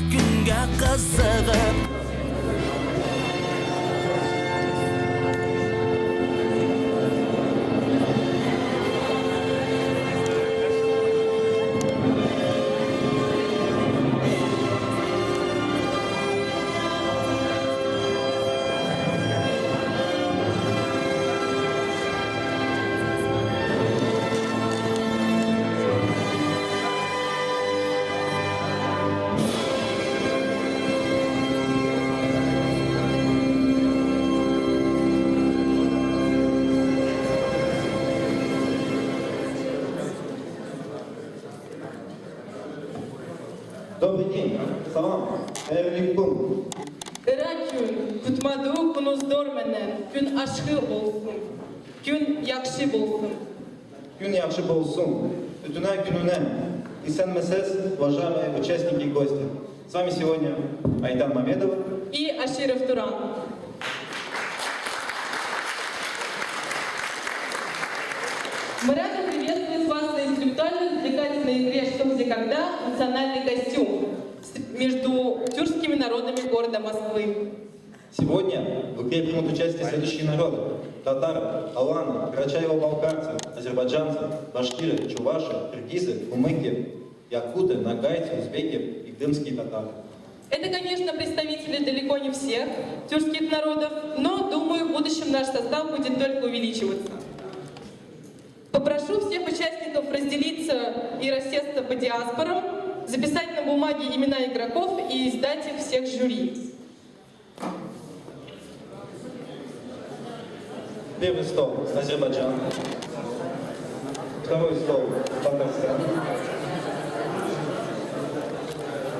kunga qiziqib. Добрый день, салам, алейкум. Иракюн, кутмаду кунуздор менен, күн ашхы болсун, күн якшы болсун. Күн яхшы болсун, Утуна күнүнен. Исәнмесез, уважаемые участники и гости. С вами сегодня Айдан Мамедов И Аширов Туран. Мы рады приветствовать вас на интеллектуально-развлекательной игре «Что, где, когда» «Национальный костюм» между тюркскими народами города Москвы. Сегодня в игре примут участие следующие народы: татары, аланы, карачаево-балкарцы, азербайджанцы, башкиры, чуваши, киргизы, кумыки, якуты, нагайцы, узбеки и крымские татары. Это, конечно, представители далеко не всех тюркских народов, но, думаю, в будущем наш состав будет только увеличиваться. Попрошу всех участников разделиться и рассесться по диаспорам, записать на бумаге имена игроков и сдать их всех жюри. Первый стол – Азербайджан. Второй стол – Татарстан.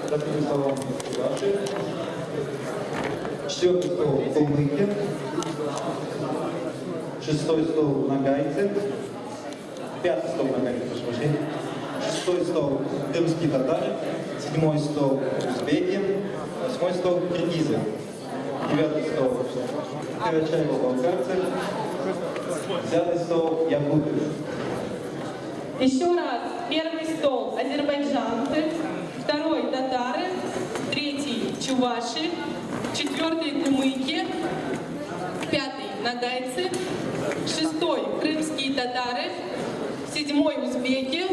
За первым столом – Чуваши. Четвертый стол – Калмыки. Шестой стол – Нагайцы. Пятый стол – Нагайцы, прошу прощения. Шестой стол – крымские татары. Седьмой стол – узбеки. Восьмой стол – киргизы. Девятый стол – карачаево-балкарцы. Взятый стол – якуты. Еще раз. Первый стол – азербайджанцы, второй – татары, третий – чуваши, четвертый – кумыки, пятый – нагайцы, шестой – крымские татары, седьмой – узбеки,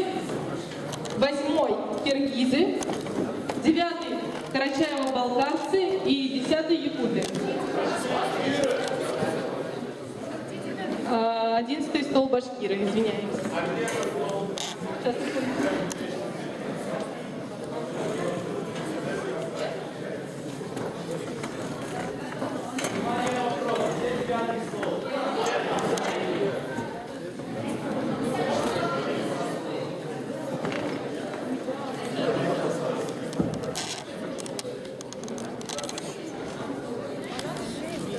восьмой – киргизы, девятый – карачаево-балкарцы и десятый – якуты. 11-й стол башкиры, извиняюсь. Сейчас, секунду.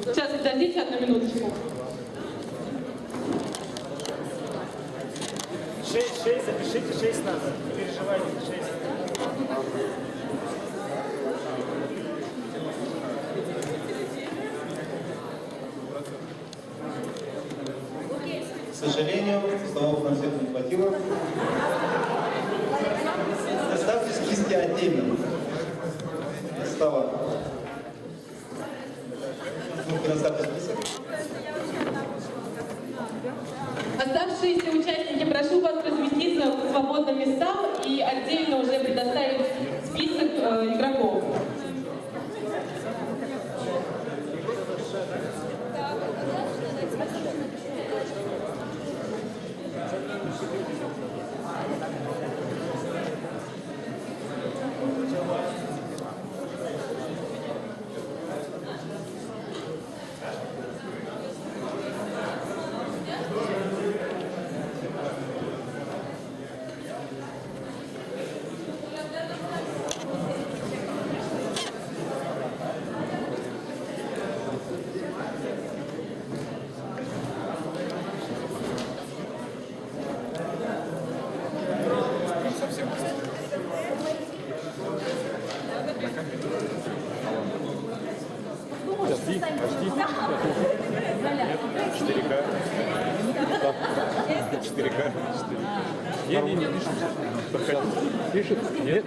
Сейчас, подождите одну минуточку. 6, запишите, 6 надо. Не переживайте, 6. К сожалению, столов на всех не хватило. Оставьте списки отдельно. Стола. Ну-ка, оставьте список. Оставшиеся участники, прошу вас разместиться по свободным местам и отдельно уже предоставить список игроков. Подожди. 4К. 4К. Не, пишет. Пишет? Нет.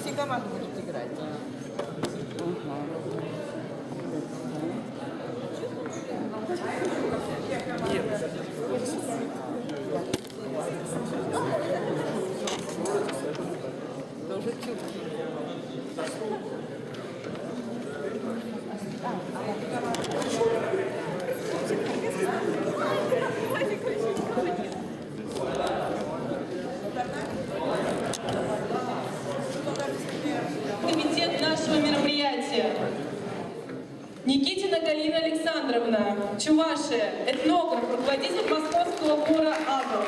всей команды будут играть. Это уже чутки. Комитет нашего мероприятия. Никитина Галина Александровна, Чувашия, этнограф, руководитель московского хора «Або».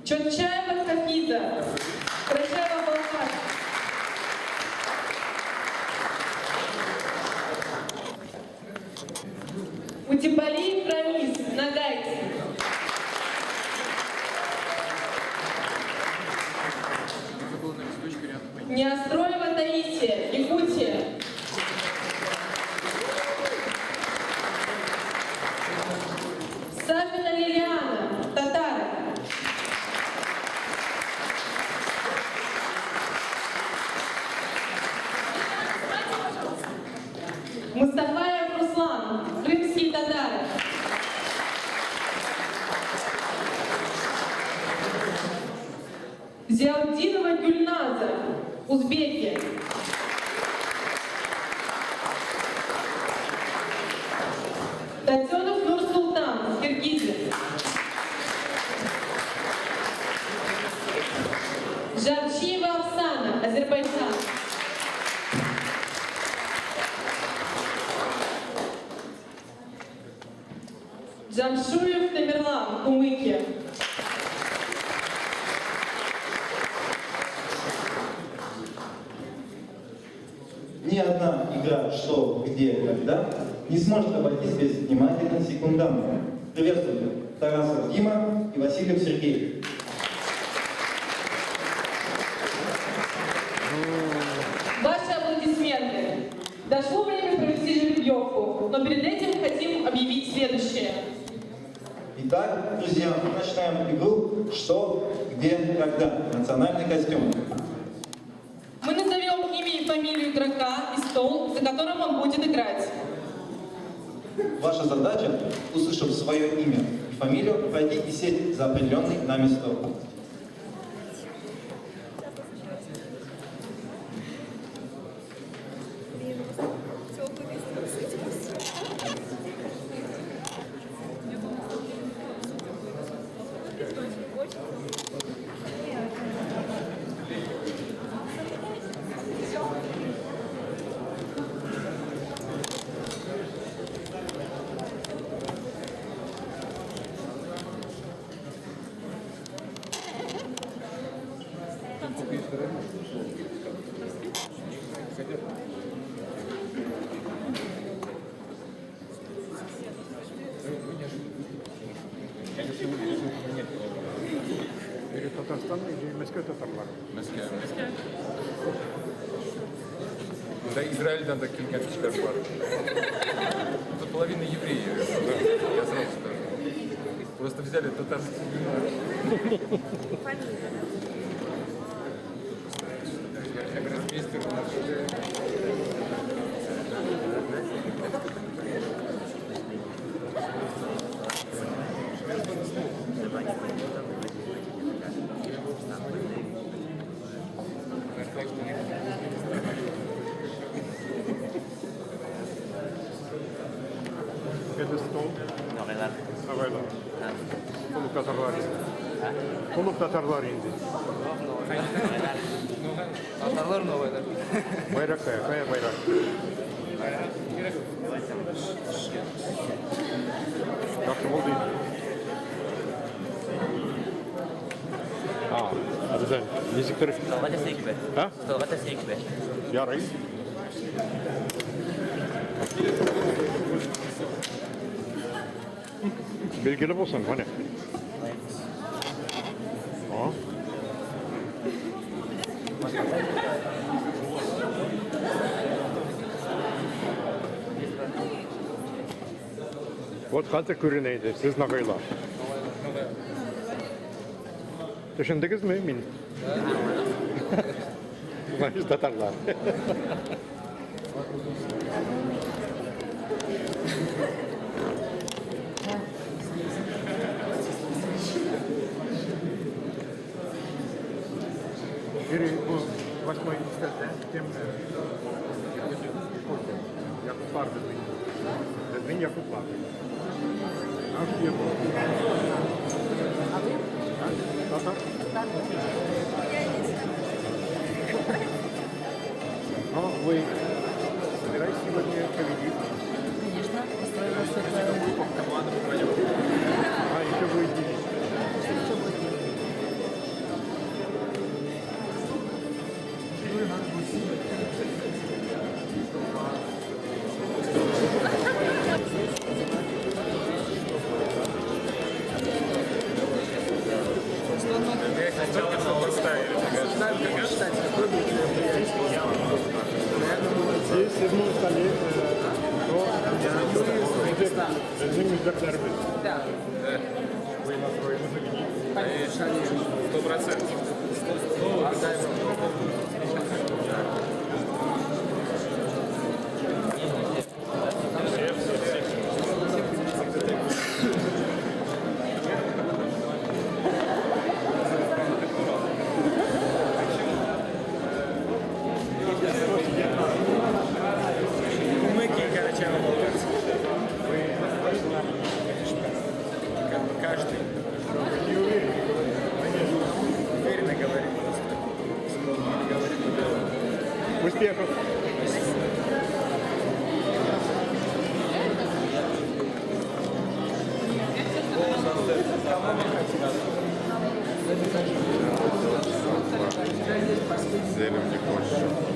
Чотчаева Хафиза, Карачаева Балхаш. Утибалиев Рамис, Нагайцы. Неостроева Таисия, Якутия. Савина Лилиана, Татары. Мустафаев Руслан, крымские татары. Зиаудинова Гюльназа, узбеки. Татенов Нурсултан, киргизы. Жарчиева Оксана, Азербайджан. Джамшуев Тамерлан, Кумыкия. Ни одна игра «Что, где, когда» не сможет обойтись без внимательной секунданта. Приветствую Тарасов Дима и Васильев Сергей. Ваши аплодисменты. Дошло время провести жеребьевку, но перед этим хотим объявить следующее. Итак, друзья, мы начинаем игру «Что, где, когда». Национальный костюм. Мы назовем имя и фамилию игрока и стол, за которым он будет играть. Ваша задача, услышав свое имя и фамилию, пройти и сесть за определенный нами стол. Или Татарстан, или Москва татарлар. Мәскәү. Да, Израильдан да келген кішілер бар. Тут половина евреи, я сразу скажу. Просто взяли татарские вина. Гроссмейстер у нас. Это стол. Авайла. Кулук татарлар инде. Кулук татарлар инде. Татарлар новыйлар. Байрак кая байрак? Жақсы болды енді. Обязательно. Несектор. Столға тәсейік бе? А? Столға тәсейік бе? Ярай. Белгілі болсын, қане? Вот хатı күренейді, siz nağıyla. Düşündünüz mü min? Bunlar biz Tatarlar. Biri bu 8 istese, kim Yakup var dedin. Dedin Yakup var. Nasıl Yakup? Tatar? Но вы собираетесь сегодня победить? Конечно, построилась это... А еще будет девиз. Здесь в седьмом столе режим микротерапии. Да. Вы настроены победить? 100%. Каждый уверенно говорит просто. Успехов! Зелем не хочешь.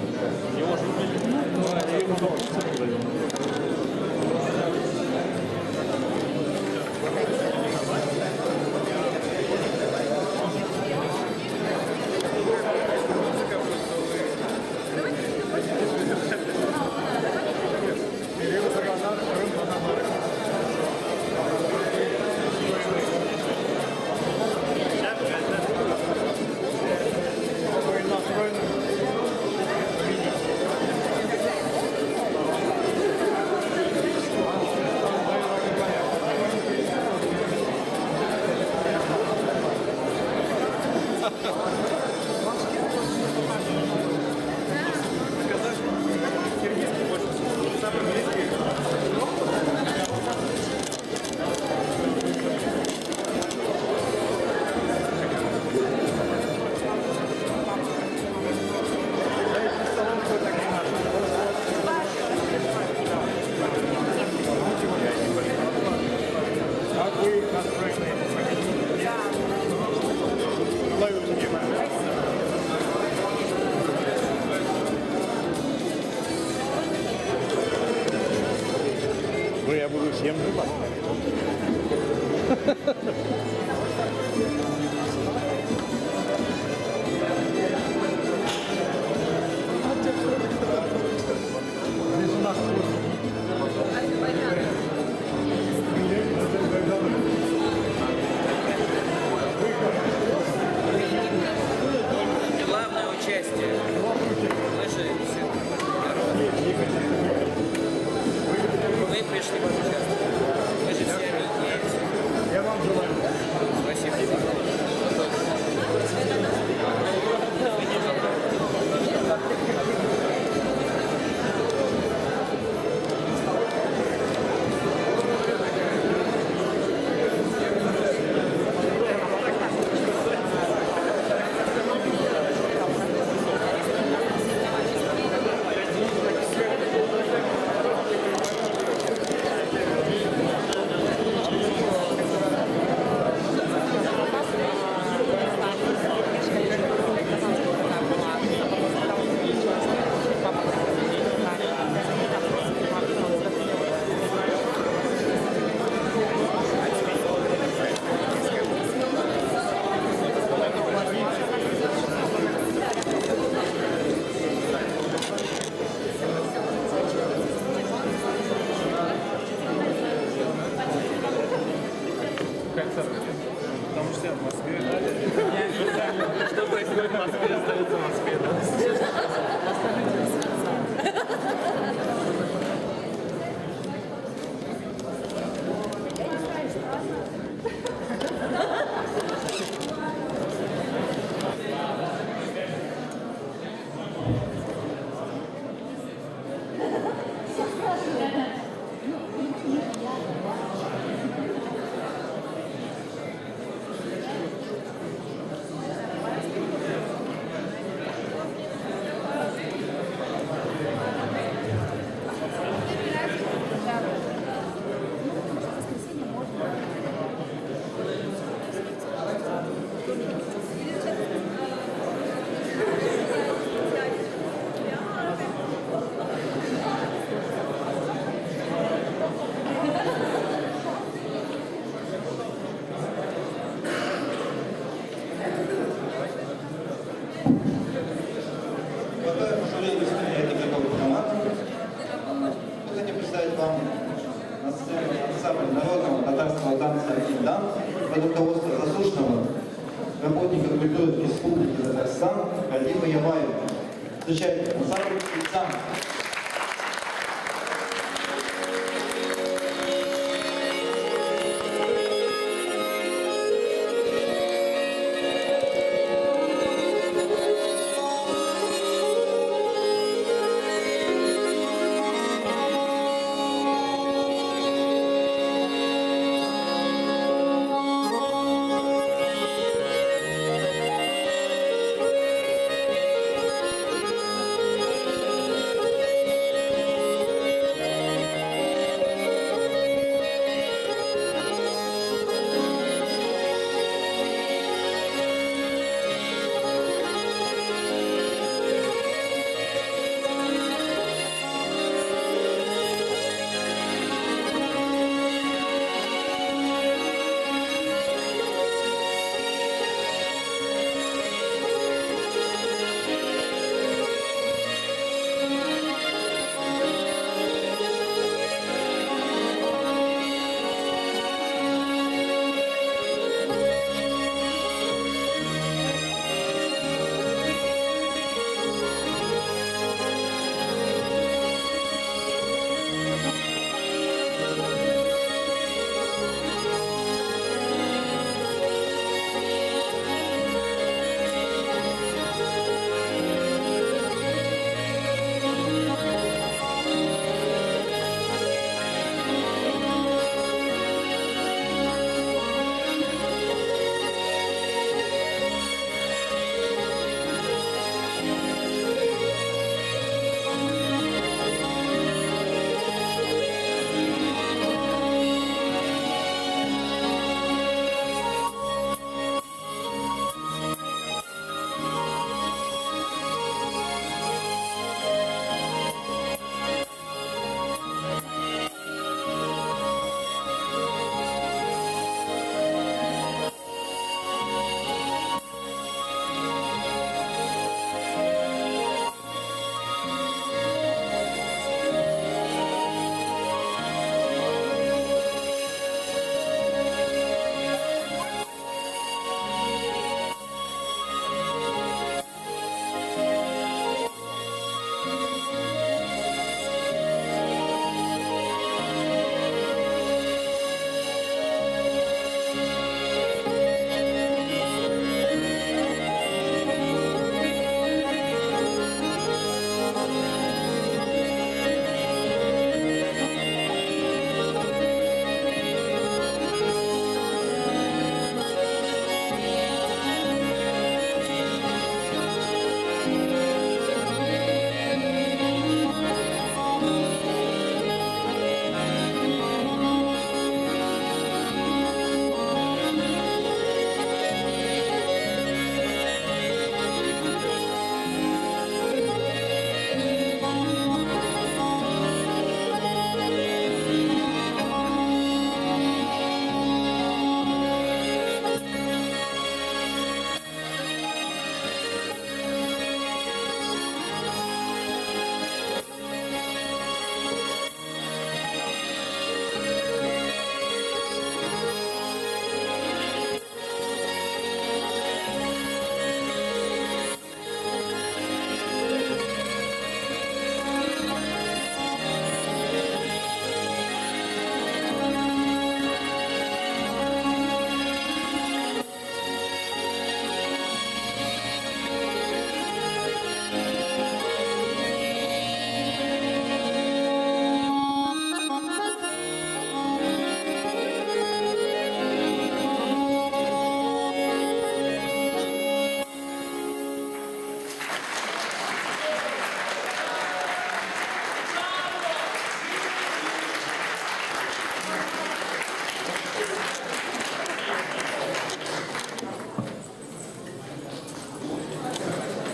Ну, я буду всем рыбак. Здесь у нас Главное участие. Мы же все мы пришли поучаствовать. Мы же все объединяемся. я вам желаю. Спасибо. Москве остается в Москве, да? Оставите сердца. Благодаря позволению этой готовой команды, мы хотим представить вам на сцене ансамбль народного татарского танца «Индан» под руководством заслуженного работника культуры Республики Татарстан Радима Ямаева. Встречайте ансамбль «Индан».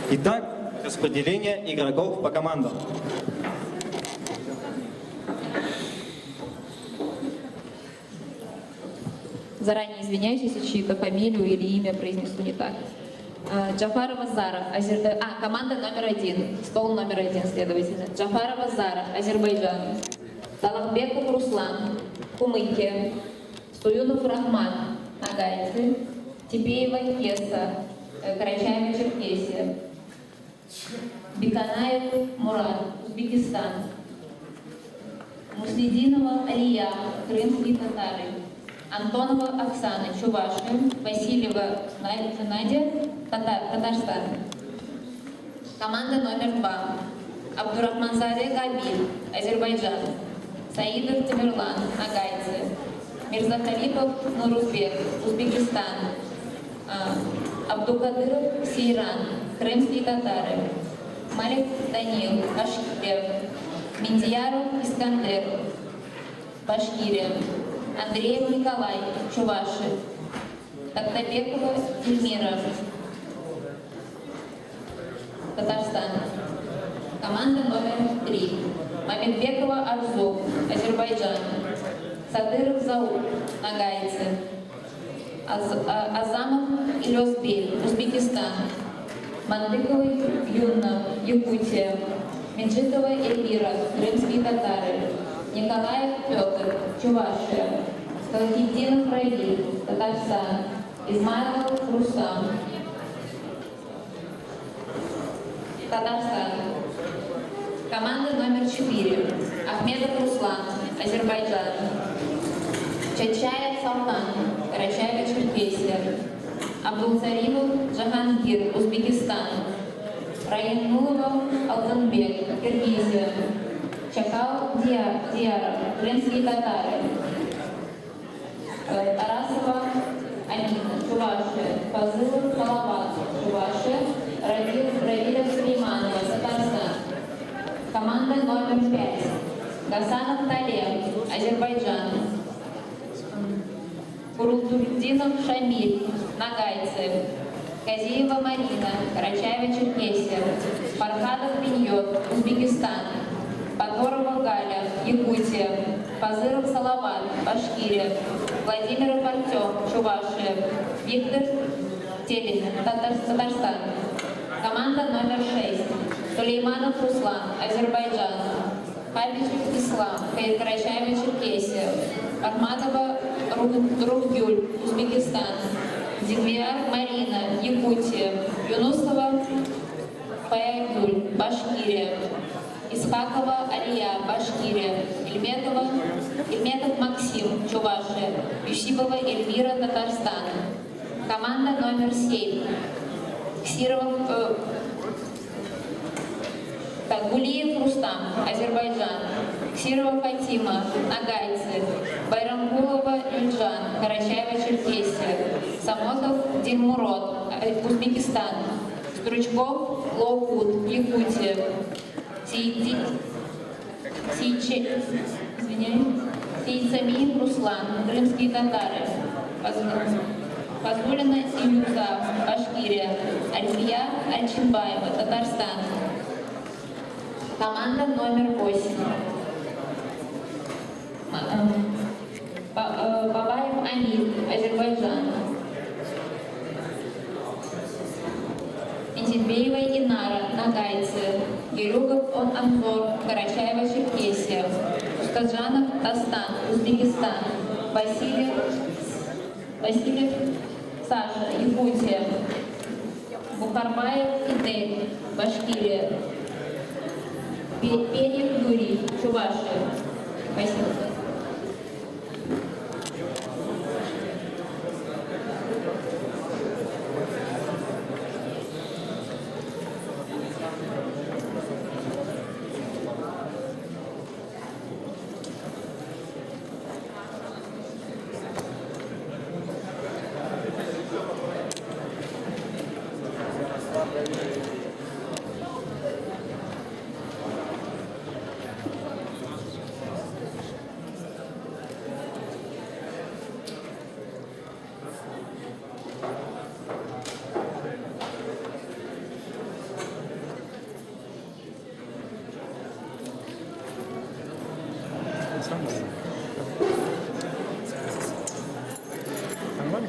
Итак, распределение игроков по командам. Заранее извиняюсь, если чью-то фамилию или имя произнесу не так. Джафарова Зара, команда номер 1, стол номер 1, следовательно. Джафарова Зара, Азербайджан. Талахбеков Руслан, Кумыкия. Суюнов Рахман, Нагайцы. Типеева Кеса, Карачаево-Черкесия. Беканаев Мурат, Узбекистан. Муслидинова Алия, крымские татары. Антонова Оксана, Чувашия. Васильева Надя, Татарстан. Команда номер 2. Абдурахманзаде Габиль, Азербайджан. Саидов Тамерлан, Нагайцы. Мирзахалипов Нурузбек, Узбекистан. Абдукадыров Сейран, крымские татары. Малик Данил, Башкирия. Миндияров Искандер, Башкирия. Андреев Николай, Чувашия. Токтабекова Эльмира, Татарстан. Команда номер 3. Мамедбекова Арзу, Азербайджан. Садыров Заур, Нагайцы. Азамов Илёсбек, Узбекистан. Мандыкова Юнна, Якутия. Меджидова Эльвира, крымские татары. Николаев Петр, Чувашия. Салахиддинов Равиль, Татарстан. Измайлов Рустам, Татарстан. Команда номер 4. Ахмедов Руслан, Азербайджан. Чачаев Салтан, Карачаево-Черкесия. Абдулцаримов Джахангир, Узбекистан. Раинулова Алтынбек, Киргизия. Чакал Диара, крымские татары. Тарасова Амина, Чувашия. Фазылов Салават, Чувашия. Равиля Сулейманова, Татарстан. Команда номер 5. Гасанов Талеб, Азербайджан. Курултурдинов Шамиль, Нагайцы. Казиева Марина, Карачаево-Черкесия. Фархадов Миньот, Узбекистан. Подгорова Галя, Якутия. Пазыров Салават, Башкирия. Владимиров Артем, Чувашия. Виктор Телин, Татарстан. Команда номер 6. Сулейманов Руслан, Азербайджан. Хабичев Ислам, Карачаево-Черкесия. Ахматова Ругюль, Узбекистан. Дигвиар Марина, Якутия. Юнусова Паягюль, Башкирия. Исхакова Алия, Башкирия. Ильметов Максим, Чувашия. Юсипова Эльвира, Татарстан. Команда номер 7. Гулиев Рустам, Азербайджан. Ксирова Фатима, Нагайцы. Байрамгулова Ильджан, Карачаево-Черкесия. Самотов Дилмурод, Узбекистан. Стручков Лоукут, Якутия. Сейцамиев Руслан, крымские татары. Позволена Илюза, Башкирия. Альфия Альчинбаева, Татарстан. Команда номер 8. Бабаев Амид, Азербайджан. Интибеева Инара, Нагайцы. Герюгов Анзор, Карачаево-Черкесия. Устаджанов Тастан, Узбекистан. Васильев Саша, Якутия. Бухарбаев Идель, Башкирия. Перьев Юрий, Чувашия. Спасибо.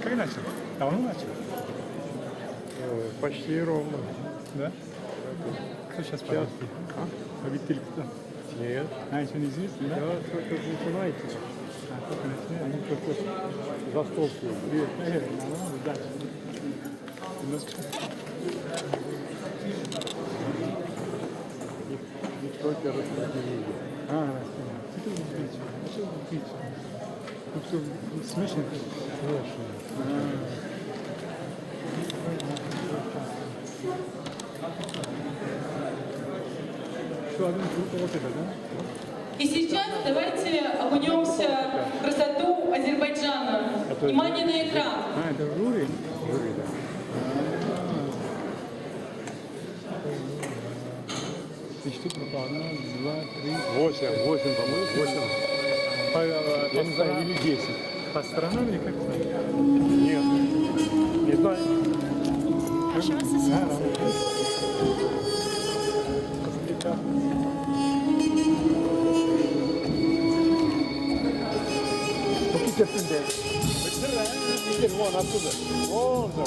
Ты начал? Давно начал? Почти ровно. Да? Кто сейчас поет? Победитель кто? Нет. А, еще неизвестно, да? Да, только начинайте. А, только начинаю. Они только за стол сели. Привет, нормально, удачи. Немножко. И только распределили. А, что ты будешь пить? Что ты пить? Ну, все смешно. Что, один круто вот это, да? И сейчас давайте окунемся в красоту Азербайджана. Внимание на экран. А, это жюри? Жюри, да. Ты штук по одна, два, три. 8, по-моему, 8. По или 10? По сторонам или как-то? Нет. Не знаю. Tepinde. Bitir von atıldı. Von da.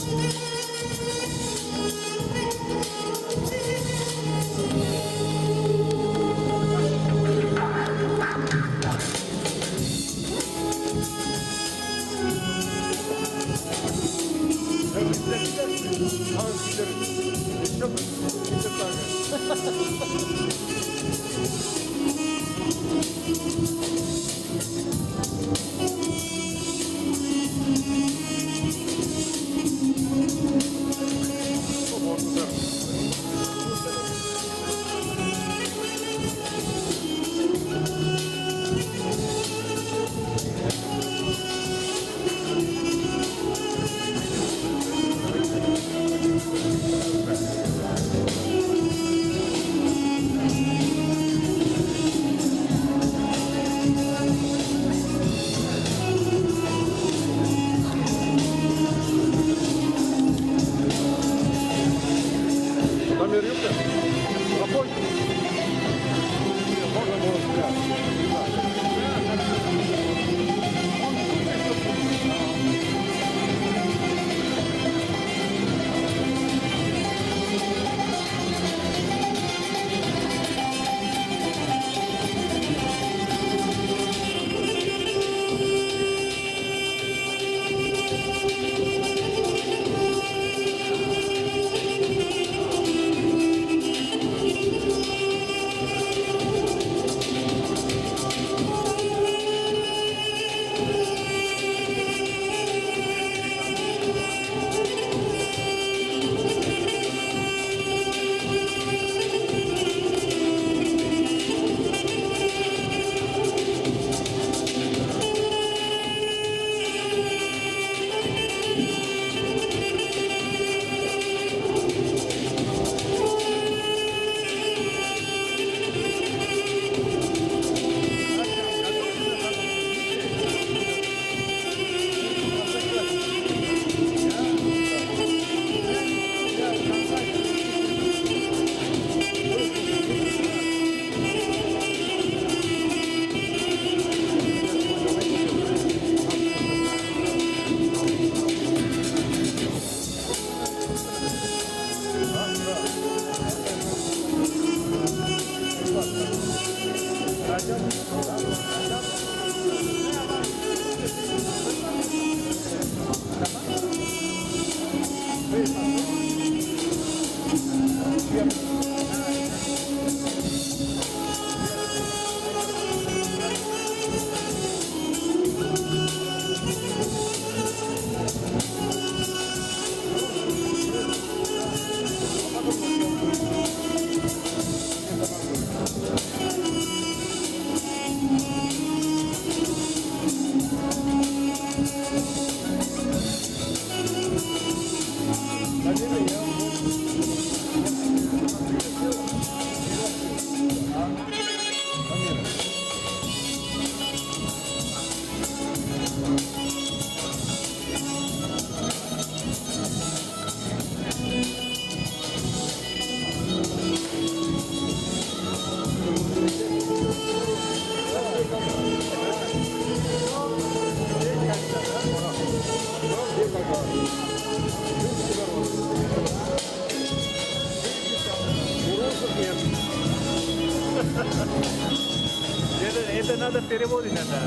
переводить надо.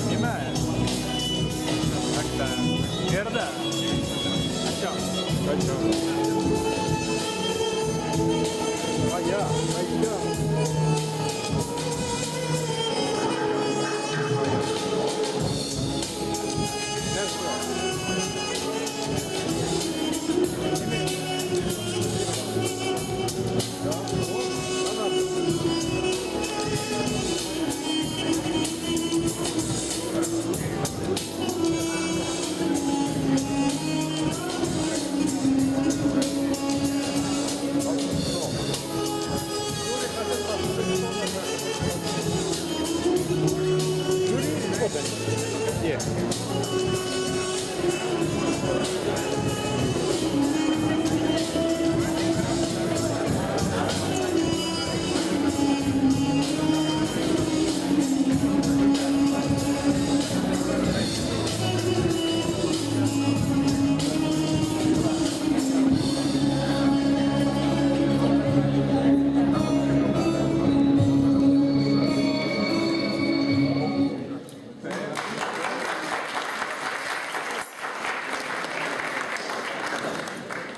Снимай. Так-то. Верда. О чем? А я.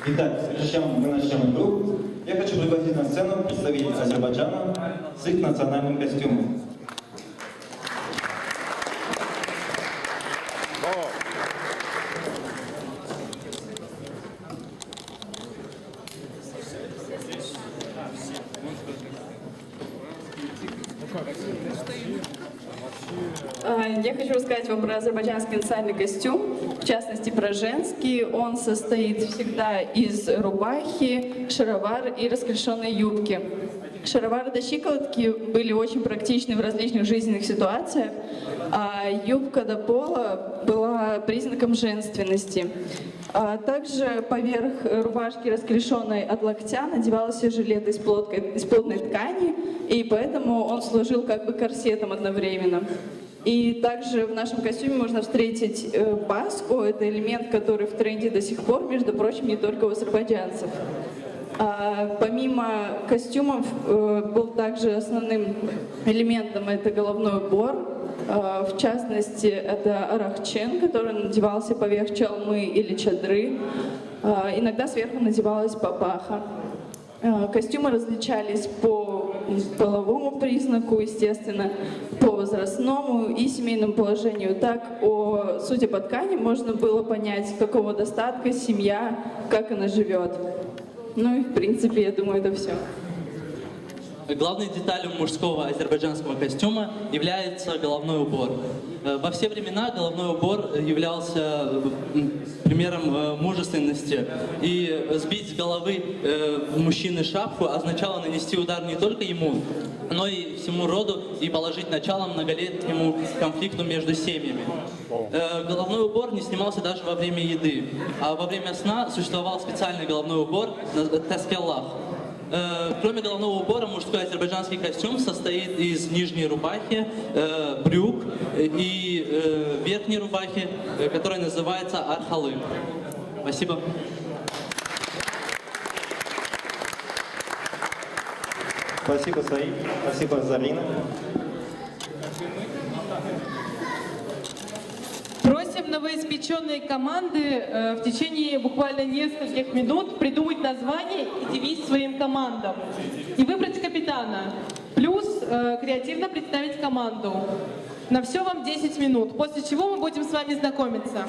Итак, прежде чем мы начнем игру, я хочу пригласить на сцену представителей Азербайджана с их национальным костюмом. Я хочу рассказать вам про азербайджанский национальный костюм, в частности про женский. Он состоит всегда из рубахи, шаровар и расклешенной юбки. Шаровары до щиколотки были очень практичны в различных жизненных ситуациях, а юбка до пола была признаком женственности. Также поверх рубашки, расклешенной от локтя, надевался жилет из плотной ткани, и поэтому он служил как бы корсетом одновременно. И также в нашем костюме можно встретить баску. Это элемент, который в тренде до сих пор, между прочим, не только у азербайджанцев. Помимо костюмов был также основным элементом это головной убор. В частности, это арахчен, который надевался поверх чалмы или чадры. Иногда сверху надевалась папаха. Костюмы различались по половому признаку, естественно, по возрастному и семейному положению. Так, судя по ткани, можно было понять, какого достатка семья, как она живет. Ну и, в принципе, я думаю, это все. Главной деталью мужского азербайджанского костюма является головной убор. Во все времена головной убор являлся примером мужественности. И сбить с головы мужчины шапку означало нанести удар не только ему, но и всему роду и положить начало многолетнему конфликту между семьями. Головной убор не снимался даже во время еды, а во время сна существовал специальный головной убор таскеллах. Кроме головного убора, мужской азербайджанский костюм состоит из нижней рубахи, брюк и верхней рубахи, которая называется архалы. Спасибо. Спасибо, Саид. Спасибо, Зарина. Просим новоиспеченные команды в течение буквально нескольких минут придумать название и девиз своим командам. И выбрать капитана. Плюс креативно представить команду. На все вам 10 минут, после чего мы будем с вами знакомиться.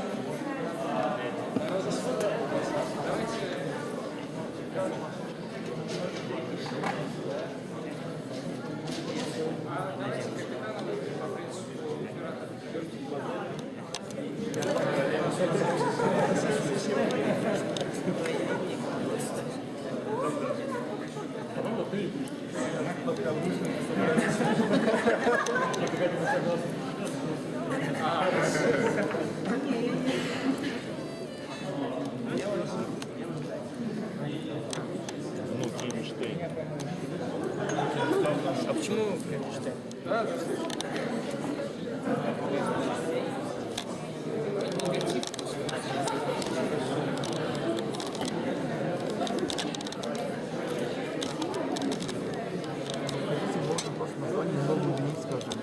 А почему Франкенштейн? Можно просто название новый дневник, скажем.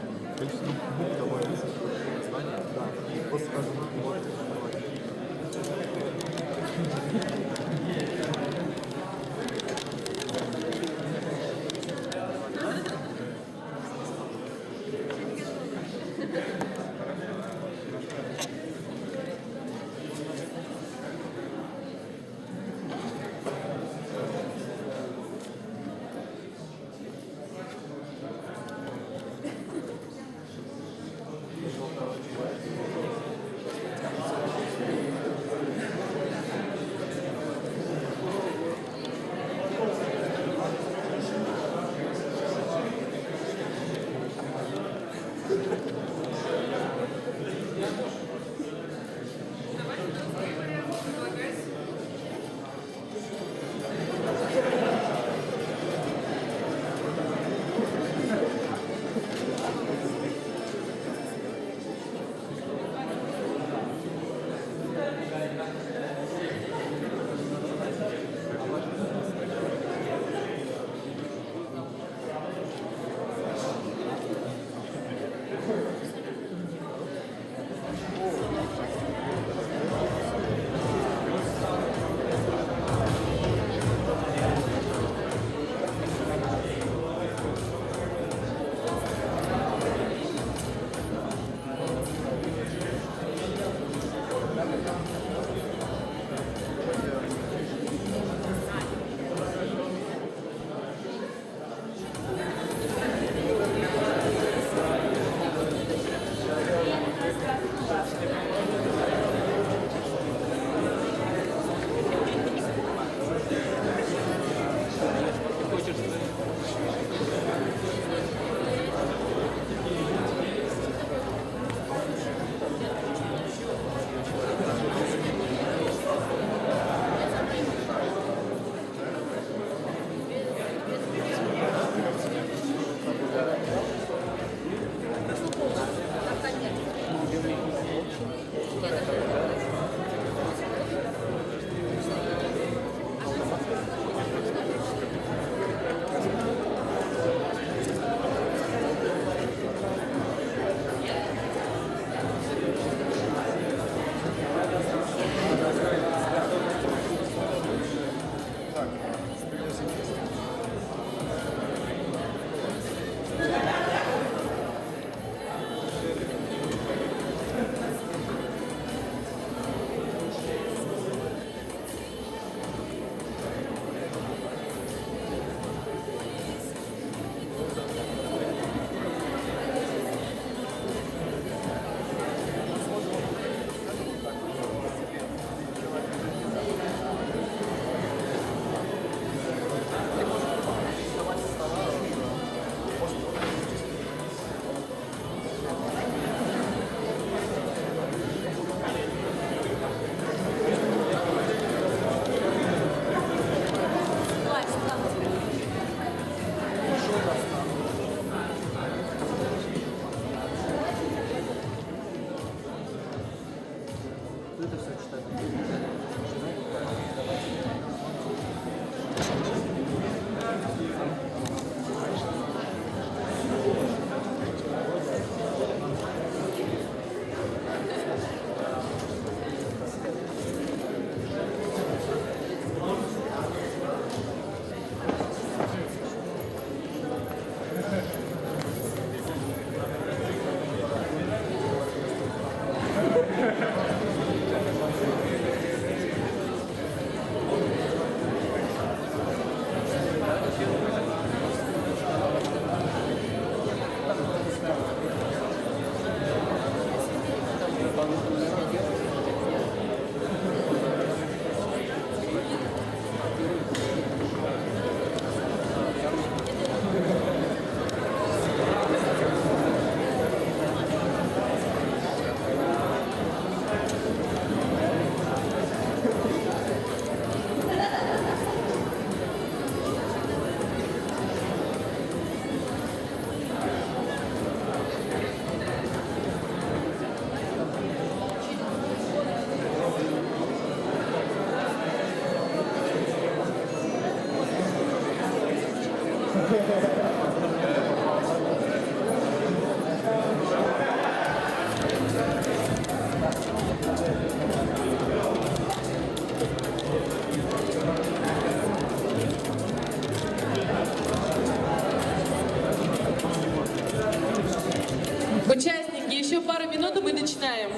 Участники, еще пару минут и мы начинаем.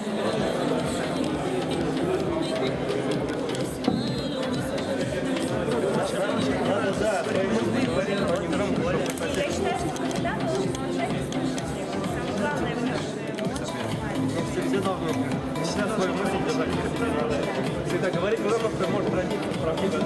Всегда говорить, но просто может родиться проблема.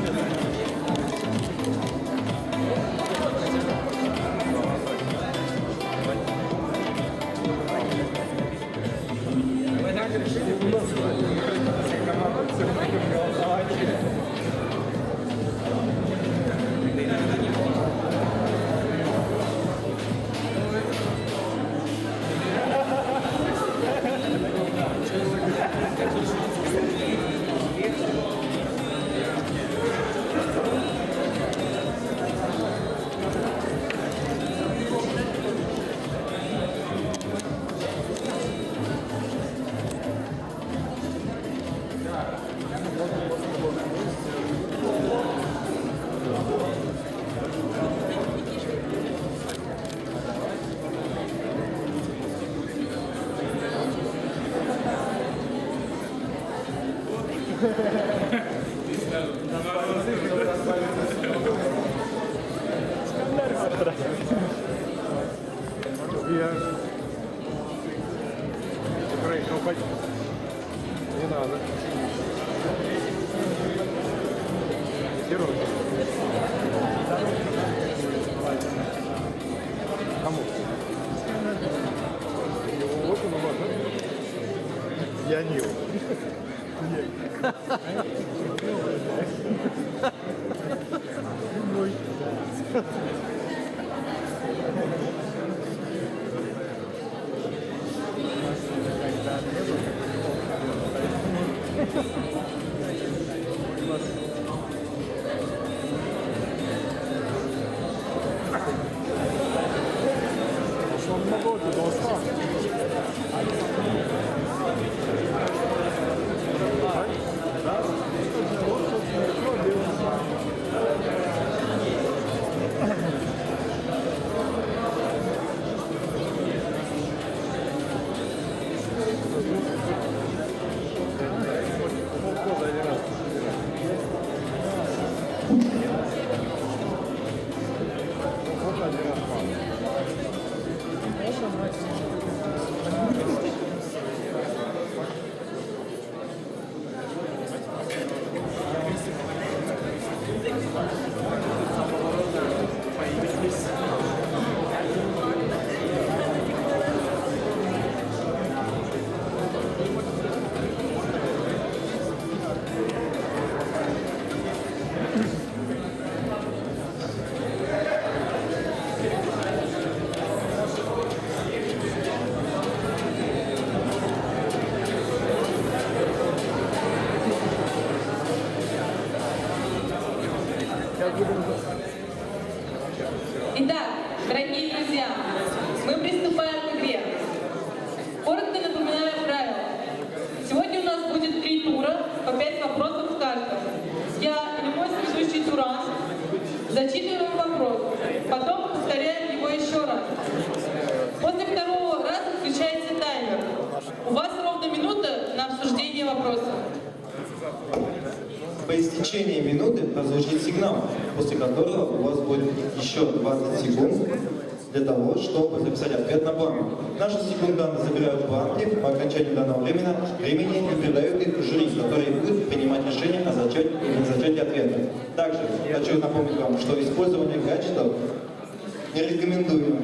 Не надо. Кому? Вот он у вас, да? Я не его. Итак, дорогие друзья, мы приступаем к игре. Коротко напоминаю правила. Сегодня у нас будет 3 тура, по 5 вопросов в каждом. Я или мой соведущий Туран зачитываем вопрос, потом повторяем его еще раз. После второго раза включается таймер. У вас ровно минута на обсуждение вопроса. По истечении минуты прозвучит сигнал, после которого у вас будет еще 20 секунд для того, чтобы записать ответ на бланк. Наши секунданты забирают бланки по окончании данного времени и передают их жюри, который будет принимать решение о зачете или не зачете ответа. Также хочу напомнить вам, что использование гаджетов не рекомендуемо.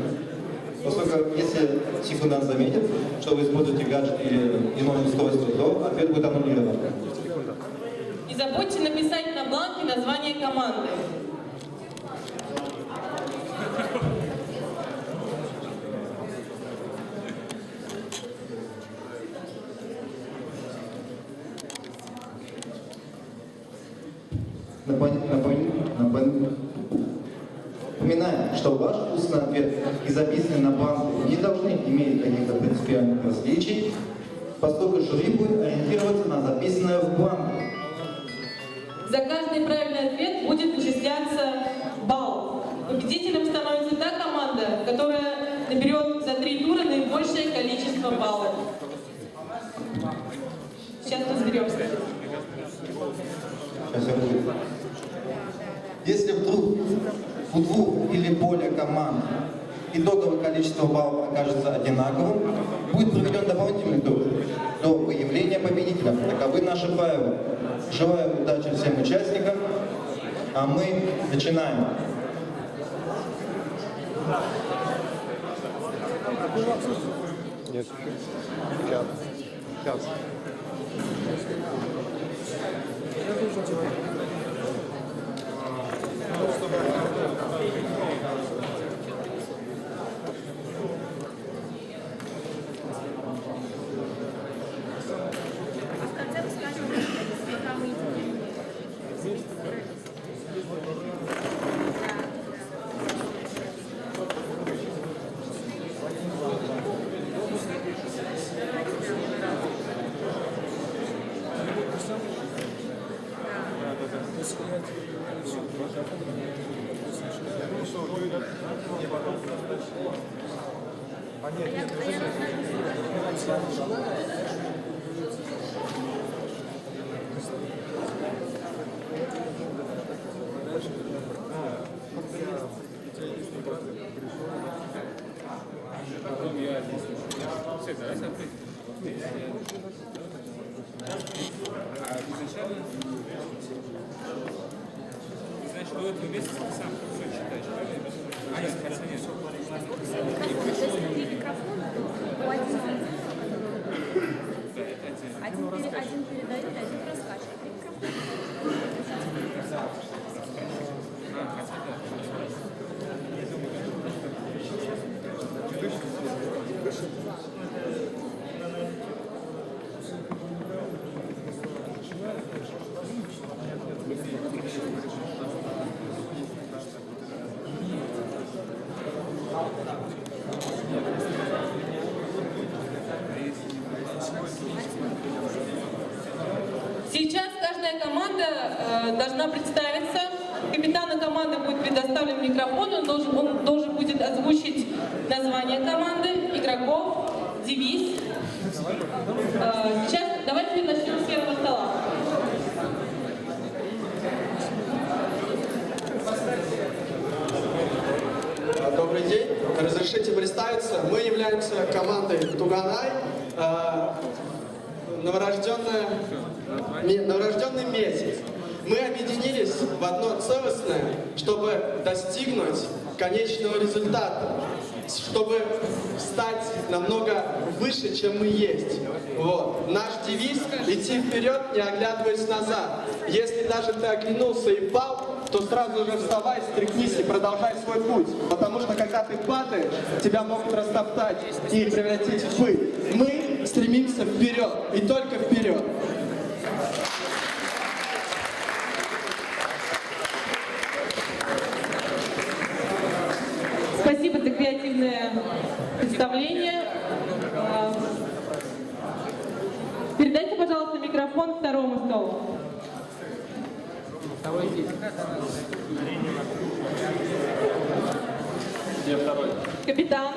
Поскольку если секундант заметит, что вы используете гаджет или иное устройство, то ответ будет аннулирован. Не забудьте написать на бланке название команды. Напоминаем, что ваш устный ответ и записанный на бланке не должны иметь каких-то принципиальных различий, поскольку жюри будет ориентироваться на записанное в бланке. За каждый правильный ответ будет начисляться балл. Победителем становится та команда, которая наберет за 3 тура наибольшее количество баллов. Сейчас разберемся. Если вдруг у 2 или более команд итоговое количество баллов окажется одинаковым, будет проведен дополнительный тур до выявления победителя. Таковы наши правила. Желаю удачи всем участникам, а мы начинаем. Нет. Сейчас. Один передает, один раскачивает. Сейчас каждая команда должна представиться. Капитану команды будет предоставлен микрофон, он должен будет озвучить название команды, игроков, девиз. Сейчас давайте начнем с первого стола. Добрый день. Разрешите представиться. Мы являемся командой Туганай. Новорожденный месяц. Мы объединились в одно целостное, чтобы достигнуть конечного результата, чтобы стать намного выше, чем мы есть. Вот. Наш девиз – идти вперед, не оглядываясь назад. Если даже ты оглянулся и пал, то сразу же вставай, стряхнись и продолжай свой путь. Потому что когда ты падаешь, тебя могут растоптать и превратить в пыль. Мы стремимся вперед и только вперед. Спасибо за креативное представление. Передайте, пожалуйста, микрофон второму столу. Где второй? Капитан.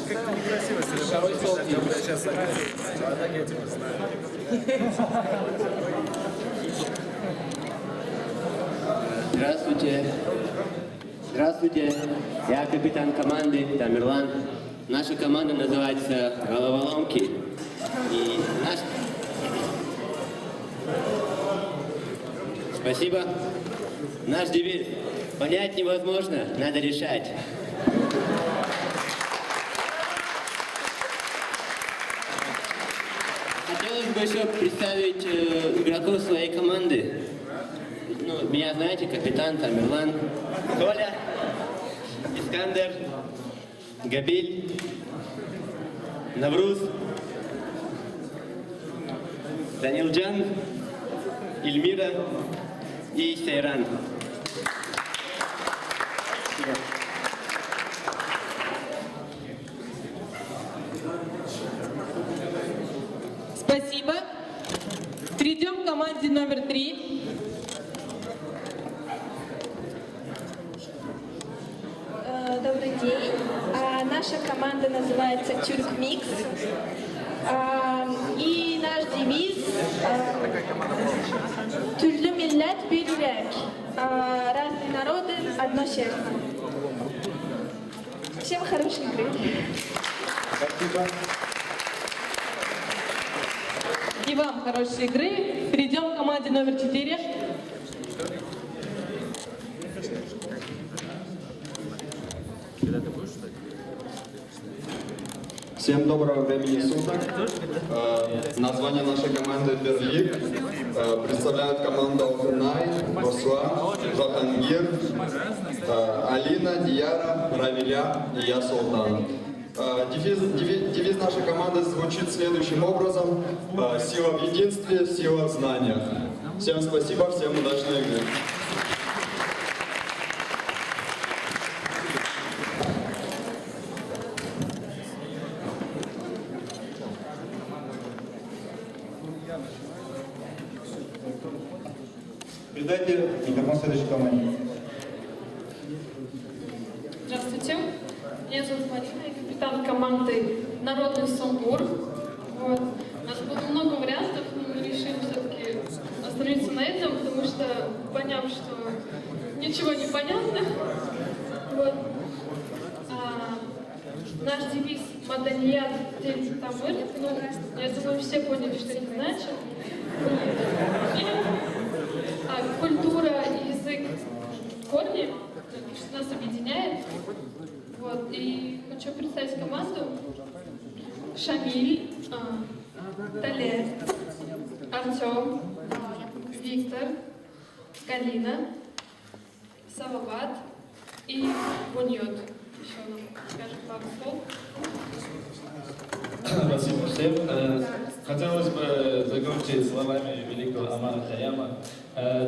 Как-то некрасиво. Второй стол. Сейчас. А так я тебя знаю. Здравствуйте. Здравствуйте, я капитан команды Тамерлан. Наша команда называется «Головоломки». И наш... Спасибо. Наш девиз «Понять невозможно, надо решать». Хотелось бы еще представить игроков своей команды. Ну, меня знаете, капитан Тамерлан, Коля, Искандер, Габиль, Навруз, Данилджан, Ильмира и Сейран. Спасибо. Перейдем к команде номер 3. Добрый день. Наша команда называется Тюркмикс. И наш девиз «Türlü millet bir yürek». Разные народы, одно сердце. Всем хорошей игры. Спасибо. И вам хорошей игры. Перейдем к команде номер 4. Всем доброго времени суток. Название нашей команды «Берлик». Представляют команду Алтынай, Руслан, Жахангир, Алина, Дияра, Равиля и я, Султан. Девиз нашей команды звучит следующим образом: «Сила в единстве, сила в знаниях». Всем спасибо, всем удачной игры. Передайте микрофон следующей команде. Здравствуйте, меня зовут Марина, я капитан команды «Народный сумбур». Вот. У нас было много вариантов, но мы решили все-таки остановиться на этом, потому что, поняв, что ничего не понятно, вот. Наш девиз «Маданьят Тель Тамыр», ну, я думаю, все поняли, что это значит. Культура и язык корни, что нас объединяет. Вот. И хочу представить команду: Шамиль, Талер, Артем, Виктор, Галина, Салават и Буньот. Еще нам скажет пару слов. Спасибо всем. Хотелось бы закончить словами великого Амара Хаяма.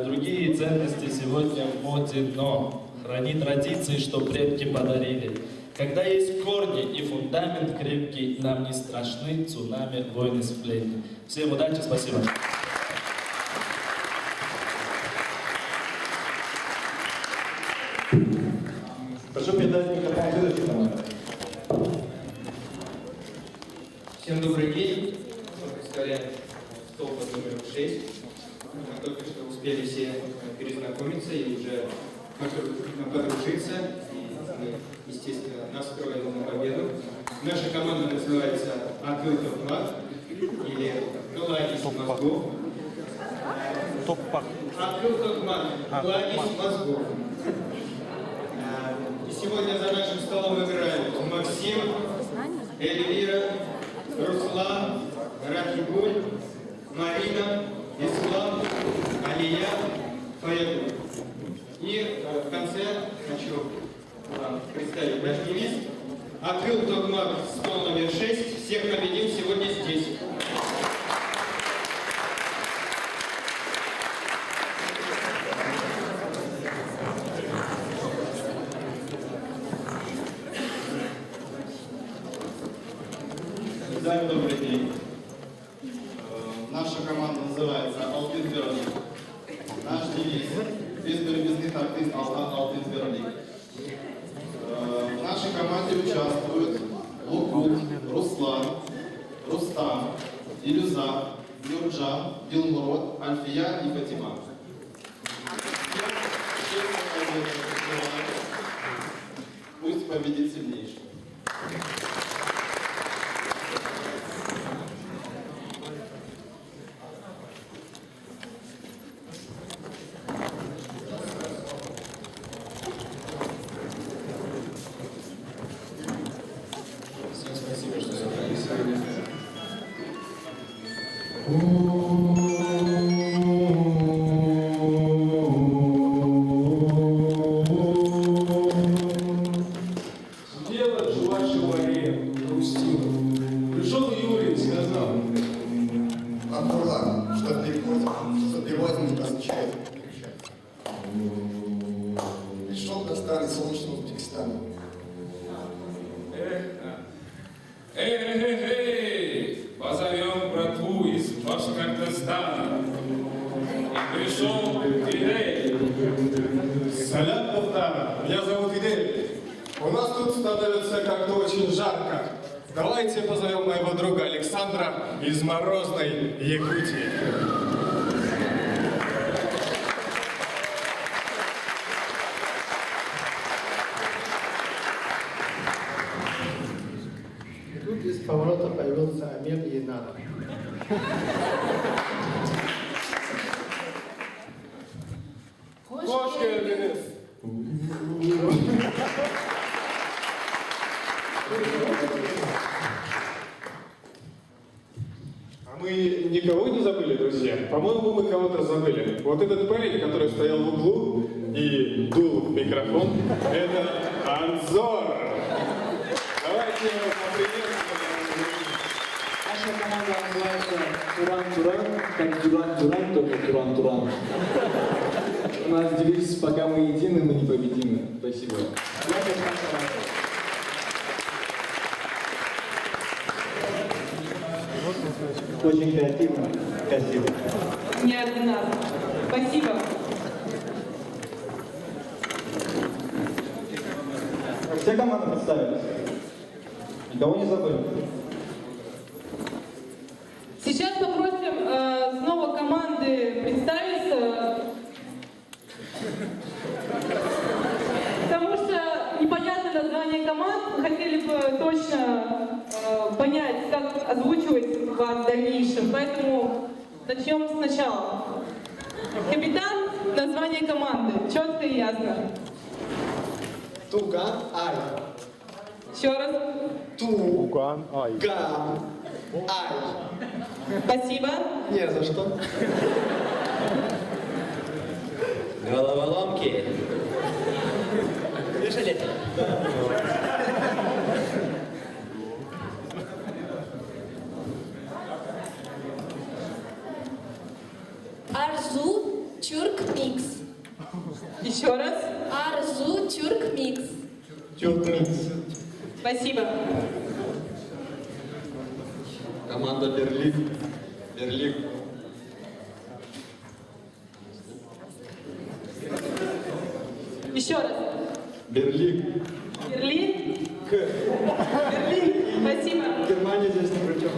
Другие ценности сегодня в моде, но храни традиции, что предки подарили. Когда есть корни и фундамент крепкий, нам не страшны цунами, войны, сплетни. Всем удачи, спасибо. Прошу передать микрофон следующей команде. Всем добрый день. Мы представляем стол под номером 6. Мы только что успели все перезнакомиться и уже подружиться. И мы, естественно, настроены на победу. Наша команда называется «Акыл Топмак» или «Кладезь мозгов». «Акыл Топмак» – «Кладезь мозгов». И сегодня за нашим столом играют Максим, Эльвира, Руслан, Рахибуль, Марина, Ислам, Алия, Фаягуль. И в конце хочу вам представить наш девиз. Акыл Токмак, стол номер 6. Всех победим сегодня здесь. Всем добрый день. Наша команда называется «Алтын Берлик». Наш девиз «Без борьбезных артист Алтын Берлик». В нашей команде участвуют Лукут, Руслан, Рустам, Илюза, Нурджан, Дилмурод, Альфия и Фатима. победит сильнейший. Всем спасибо, что собрались сегодня. Дело же ваше варе, грустило. Пришел Юрий и сказал: Аккурат, что переводим означает кричать. Пришел до страны солнечного Узбекистана. Эй, позовем братву из Башкортостана. И пришел Фидель. Салям, Повтара. Меня зовут Фидель. У нас тут становится как-то очень жарко. Давайте позовем моего друга Александра из морозной Якутии. И тут из поворота появился Амир и Нара. Кошка Эрденес. А мы никого не забыли, друзья? По-моему, мы кого-то забыли. Вот этот парень, который стоял в углу и дул в микрофон, это Анзор. Давайте его поприветствуем. Наша команда называется Туран-Туран, как Дуран-Дуран, только Туран-Туран. У нас девиз: пока мы едины, мы непобедимы. Спасибо. Очень креативно, красиво. Неординарно. Спасибо. Все команды представились. Никого не забыли. Сейчас попросим снова команды представиться, потому что непонятно название команд, хотели бы точно понять, как озвучивать вас в дальнейшем, поэтому начнем сначала. Капитан, название команды, четко и ясно. Туган Ай. Еще раз. Туган Ай. Ган Ай. Спасибо. Не за что. Головоломки. Слышали? Арзу Тюрк Микс. Еще раз. Арзу Тюрк Микс. Тюркмикс. Спасибо. Команда Берлик. Берлик. Еще раз. Берлик. Берлин. Берлин. Спасибо. Германия здесь ни при чем.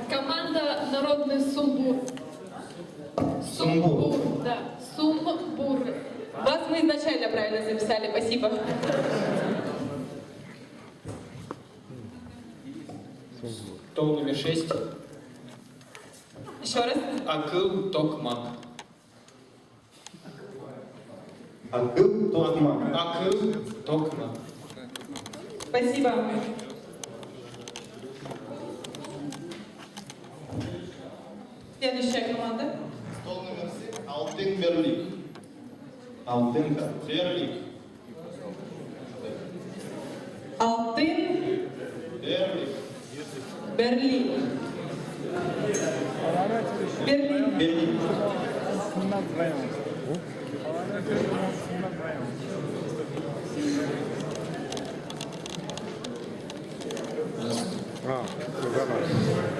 Команда «Народный сумбур». Сумбур. Да, сумбур. Вас мы изначально правильно записали. Спасибо. Кто номер 6? Еще раз. Акыл Токмак. Акыл Токмак. Акыл Токмак. Спасибо. Следующая команда. Стол номер 7. Алтын Берлик. Алтынка. Берлик. Алтын. Берлик. Берлин. Берлин. Берлин.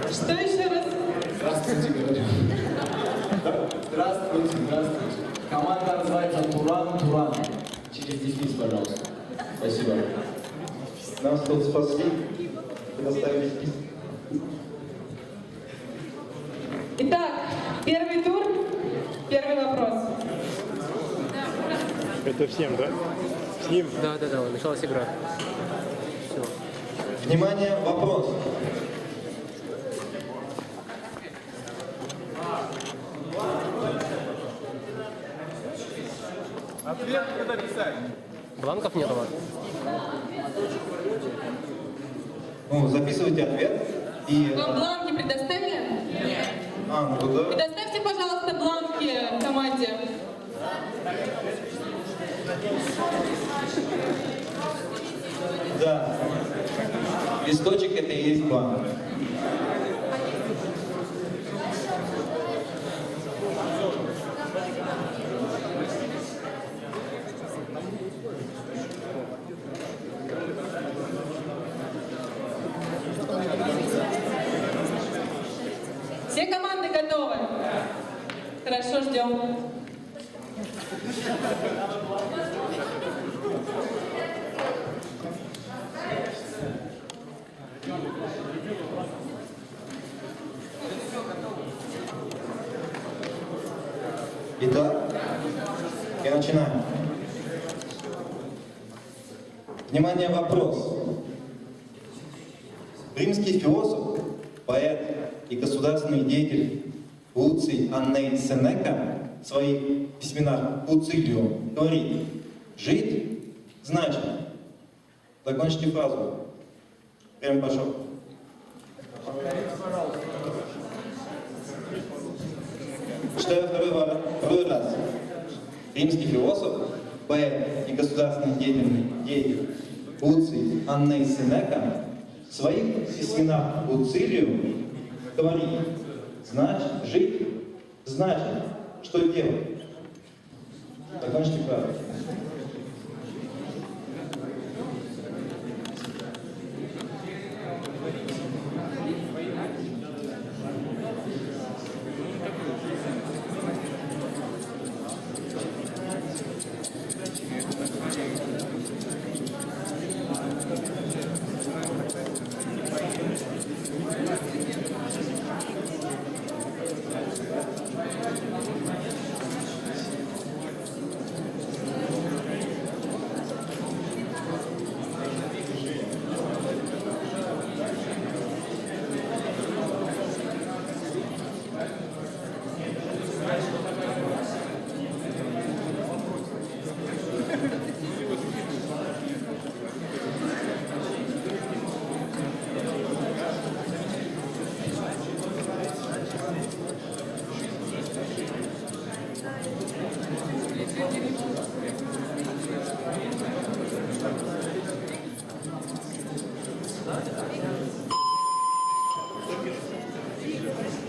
Что еще раз? Здравствуйте, говорю. Здравствуйте, здравствуйте. Команда называется Туран-Туран. Через дефис, пожалуйста. Спасибо. Нас тут спасли, предоставили список. Итак, первый тур, первый вопрос. Это всем, да? С ним? Да, началась игра. Внимание, вопрос. Ответ надо писать. Бланков нет у вас? Ну, записывайте ответ и... Вам бланки предоставили? Нет. А, ну да. Предоставьте, пожалуйста, бланки команде. Да. Листочек это и есть бланк. Все команды готовы? Хорошо, ждем. Итак, я начинаю. Внимание, вопрос. Римский философ, поэт и государственный деятель Луций Анней Сенека в своих письменах Луцилиум говорит: жить значит. Закончите фразу. Прям пошел. Читаю второй раз. Римский философ, поэт и государственный деятель Луций Анней Сенека в своих письменах Луцилиум говорит: значит, жить значит, что делать. Закончите фразу.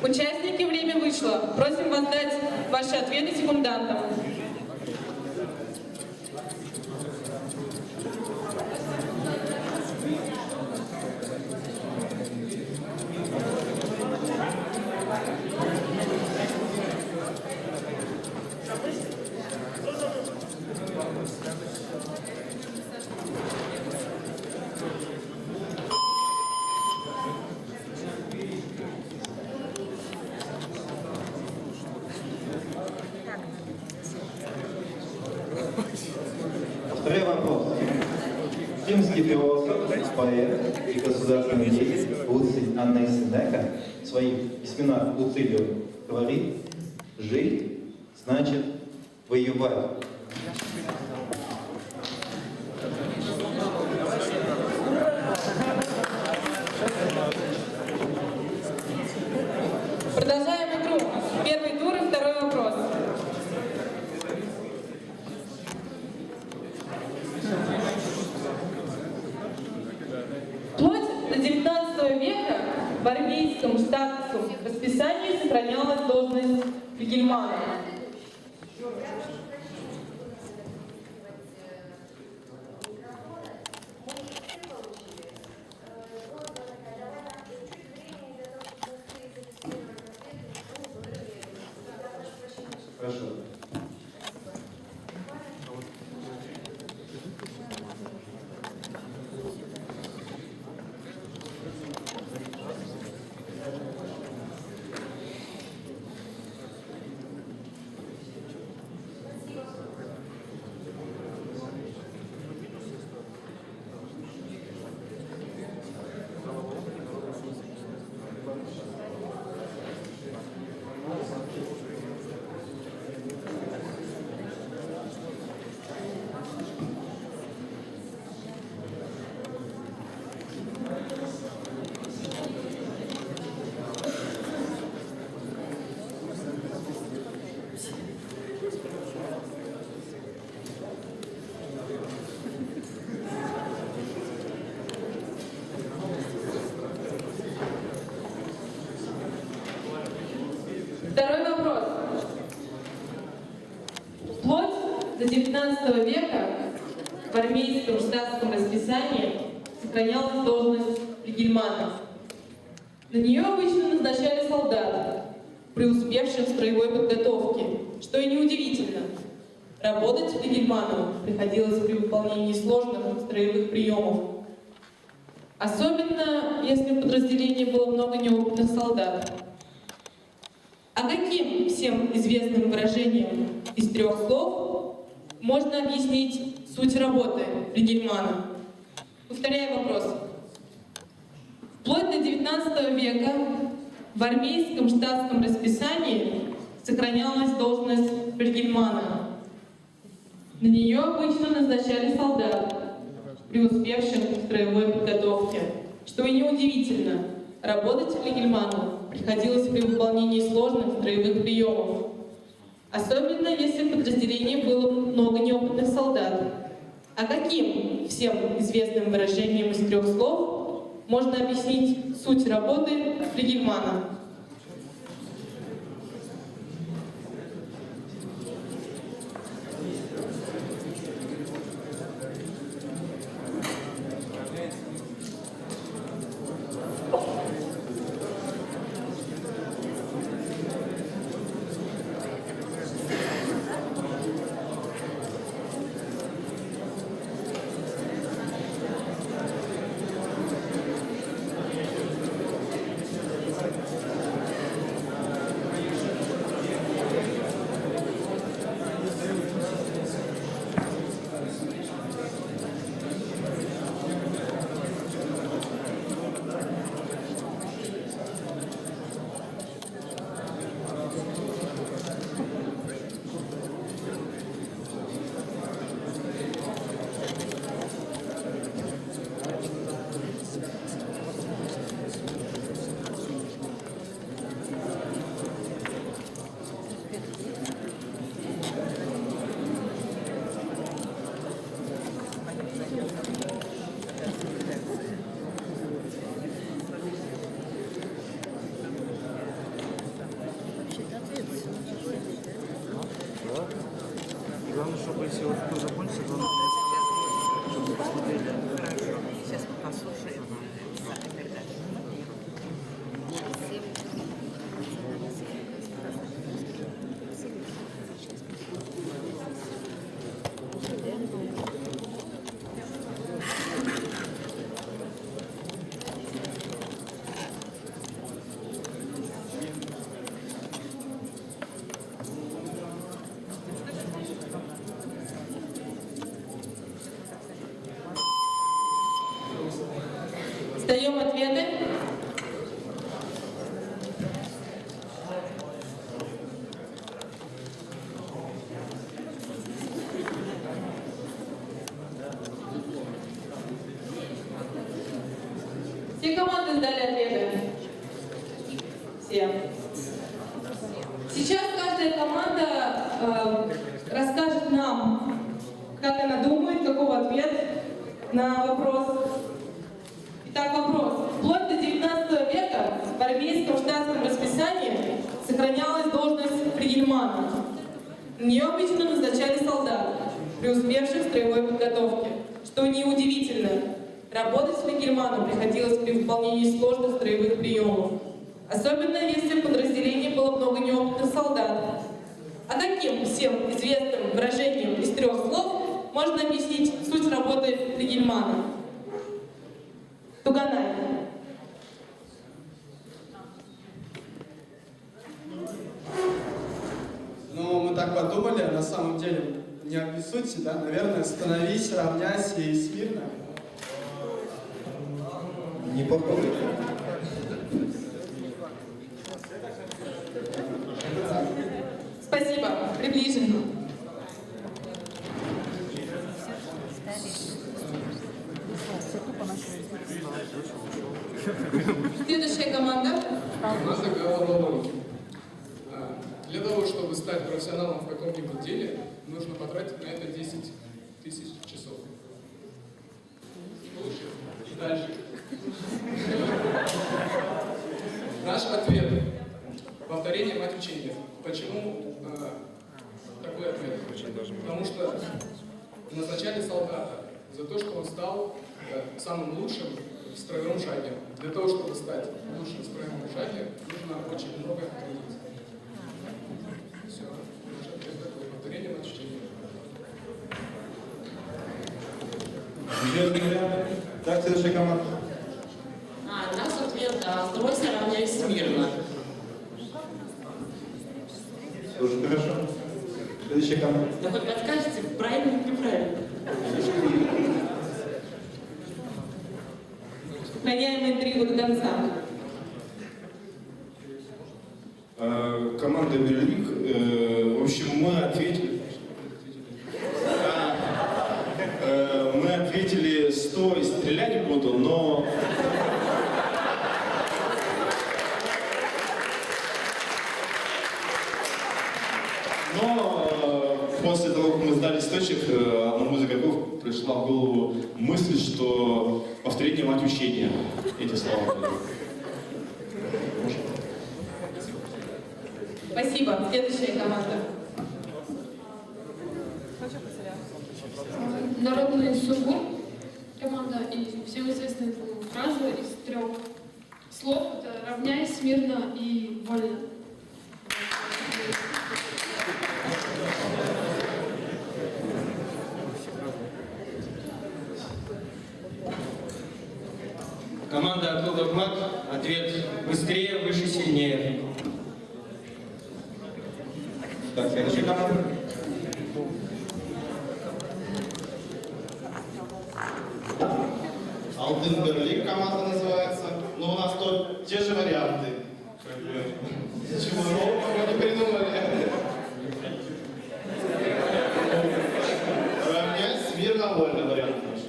Участники, время вышло. Просим вас дать ваши ответы секундантам. Второй вопрос. Римский философ, поэт и государственный деятель Луций Анней Сенека в своих письменах Луцилиум говорит: жить значит воевать. Продолжаем игру. Первый тур и второй вопрос. Вплоть до 19 века в армейском статусу расписании сохранялась должность флигельмана. Хорошо. XIX века в армейском штатском расписании сохранялась должность флигельмана. На нее обычно назначали солдат, преуспевших в строевой подготовке, что и неудивительно. Работать флигельманом приходилось при выполнении сложных строевых приемов. Особенно, если в подразделении было много неопытных солдат. А каким всем известным выражением из 3 слов можно объяснить суть работы флигельмана? Повторяю вопрос. Вплоть до XIX века в армейском штатском расписании сохранялась должность флигельмана. На нее обычно назначали солдат, преуспевших в строевой подготовке. Что и неудивительно, работать флигельману приходилось при выполнении сложных строевых приемов. Особенно, если в подразделении было много неопытных солдат. А каким всем известным выражением из 3 слов можно объяснить суть работы флигельмана? Главное, чтобы если вот кто закончится, главное, чтобы вы посмотрели. Хорошо. Сейчас мы послушаем передачу. Сдаем ответы. Все команды сдали ответы? Все. Сейчас каждая команда расскажет нам, как она думает, каков ответ на вопрос. Итак, вопрос. Вплоть до XIX века в армейском штатском расписании сохранялась должность флигельмана. На нее обычно назначали солдат, преуспевших в строевой подготовке. Что неудивительно, работать флигельману приходилось при выполнении сложных строевых приемов. Особенно, если в подразделении было много неопытных солдат. А каким всем известным выражением из 3 слов можно объяснить суть работы флигельмана? Туганай. Ну, мы так подумали, а на самом деле не обессудьте, да? Наверное, становись, равняйся и смирно. Не подходит. Спасибо, приближенно. Следующая команда. Команда головоломки. Для того, чтобы стать профессионалом в каком-нибудь деле, нужно потратить на это 10 тысяч часов. Дальше. Наш ответ. Повторение мать учения. Почему такой ответ? Потому что вначале солдата за то, что он стал самым лучшим в строевом шаге. Для того, чтобы стать лучшим в строевом шаге, нужно очень много трудиться. Все. Такое повторение на чтение. Так, следующая команда. Наш ответ, стройся, равняйсь смирно. Тоже хорошо. Следующая команда. Да хоть подскажете, правильно или неправильно? Сохраняем интригу до конца. Команда Берлик, в общем, мы ответили 100 и стрелять буду, но... После того, как мы сдали сточек, одному из игроков пришла в голову мысль, что повторение мать учения. Эти слова. Спасибо. Следующая команда. Народный сугуб. Команда и всем известная фраза из 3 слов. Это равняйсь, смирно и вольно. Команда от Клуба МАК. Ответ быстрее, выше, сильнее. Так, следующая команда. Алтын Берлик команда называется. Но у нас тут те же варианты. Ничего нового мы не придумали. Равняйсь, смирно, вольно вариант наш.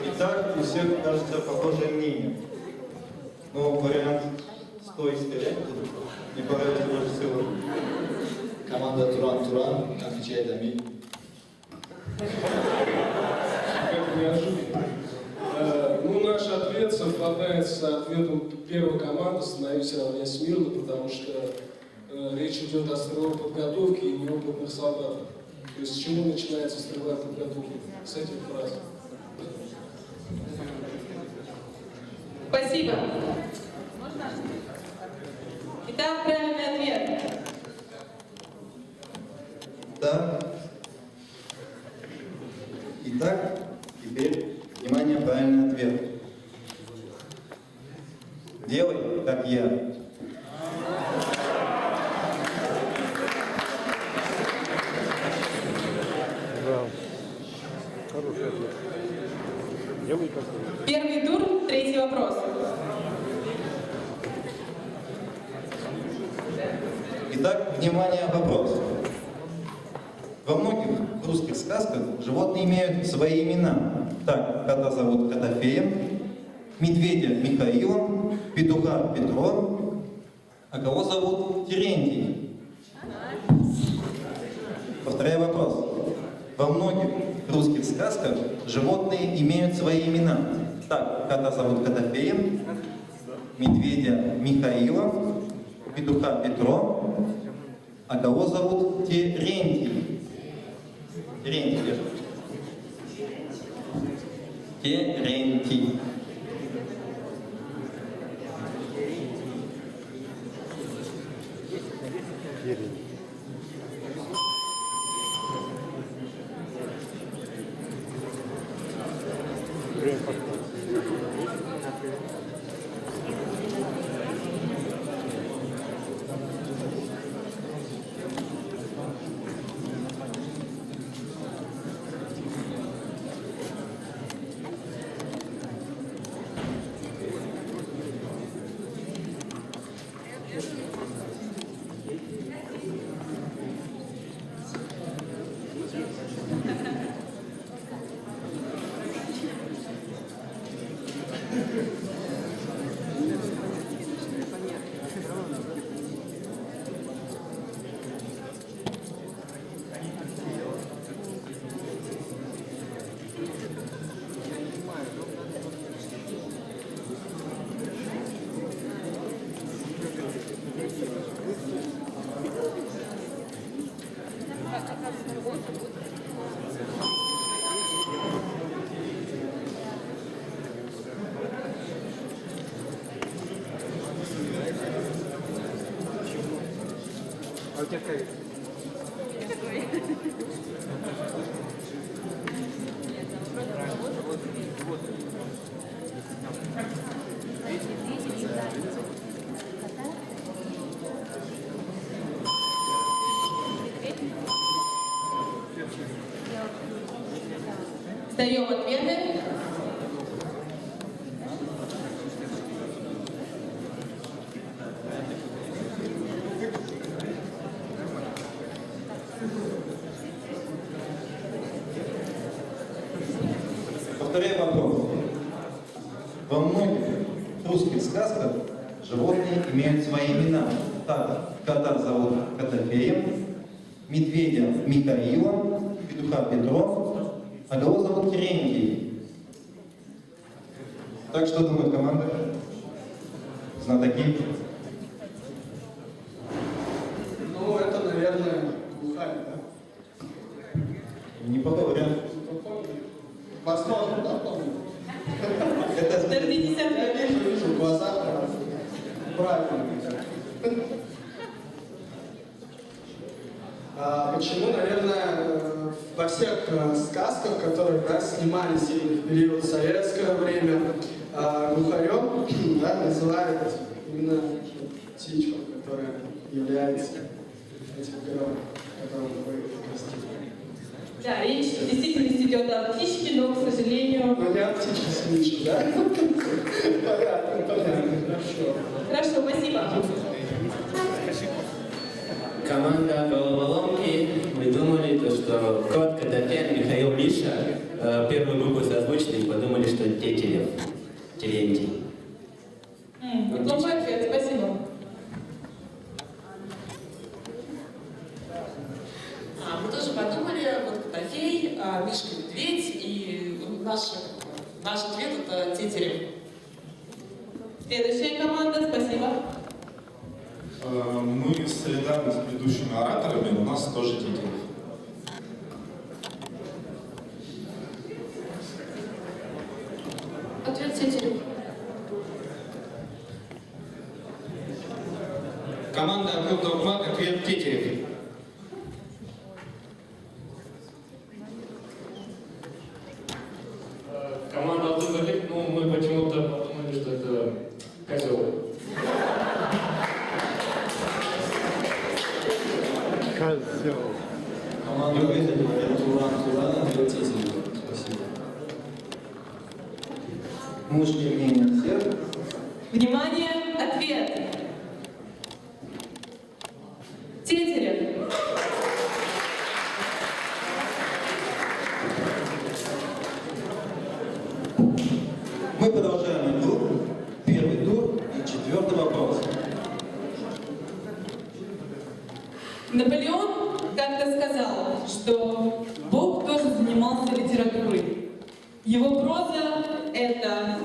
Итак, у всех, кажется, похожее мнение. Но вариант «стой, стрелять» не понравился больше всего. Команда Туран-Туран отвечает Амиль. Как неожиданно. Ну, наш ответ совпадает с ответом первой команды «Становись равняйсь смирно», потому что речь идет о строевой подготовке и неопытных солдатах. То есть с чего начинается строевая подготовка? С этих фраз. Спасибо. Итак, правильный ответ. Да. Итак, теперь, внимание, правильный ответ. Делай, как я. Хороший ответ. Делай как ты. Первый тур, третий вопрос. Итак, внимание, вопрос. Во многих русских сказках животные имеют свои имена. Так, кота зовут Котофеем, медведя Михаилом, петуха Петром, а кого зовут Терентий? Повторяю вопрос. Во многих русских сказках животные имеют свои имена. Так, кота зовут Котофеем, медведя Михаилом, петуха Петро, а кого зовут Терентий? Терентий. Терентий. Сдаем ответы. Повторяю вопрос. Во многих русских сказках животные имеют свои имена. Так, кота зовут Котофеем, медведя Михаилом, петуха Петром, а кого зовут Терентий. Так что думает команда? Знатоки? Ну, это, наверное, глухарь, да? Неплохой вариант. Возможно, да, помню. Это Дождитесь ответа. я вижу в глазах. Правильно. Почему, наверное, во всех сказках, которые снимались именно в период советского времени, глухарем называют именно птичку, которая является этим героем, которого вы простили. Да, речь в действительности идет о птичке, но, к сожалению... Ну, не о птичке слишком, да? Понятно, хорошо. Хорошо, спасибо. Команда головоломки, мы думали, что кот, Котофей, Михаил, Миша, первую букву созвучны и подумали, что Тетерев, Терентий. Неплохой ответ, спасибо. Мы тоже подумали, вот Котофей, Мишка Медведь, и наш ответ это Тетерев. Следующая команда, спасибо. Мы солидарны с предыдущими ораторами, у нас тоже Тетерев. Ответ Тетерев. Команда Кругдогмак, ответ Тетерев. Команда Абдулгалик, ну мы почему-то подумали, что это козел. Козел. Команда Туран, ответите. Спасибо. Мы ушли мнение всех. Внимание, ответ. Тетерев. Мы продолжаем игру. Первый тур и четвертый вопрос. Наполеон как-то сказал, что Бог тоже занимался литературой. Его проза — это,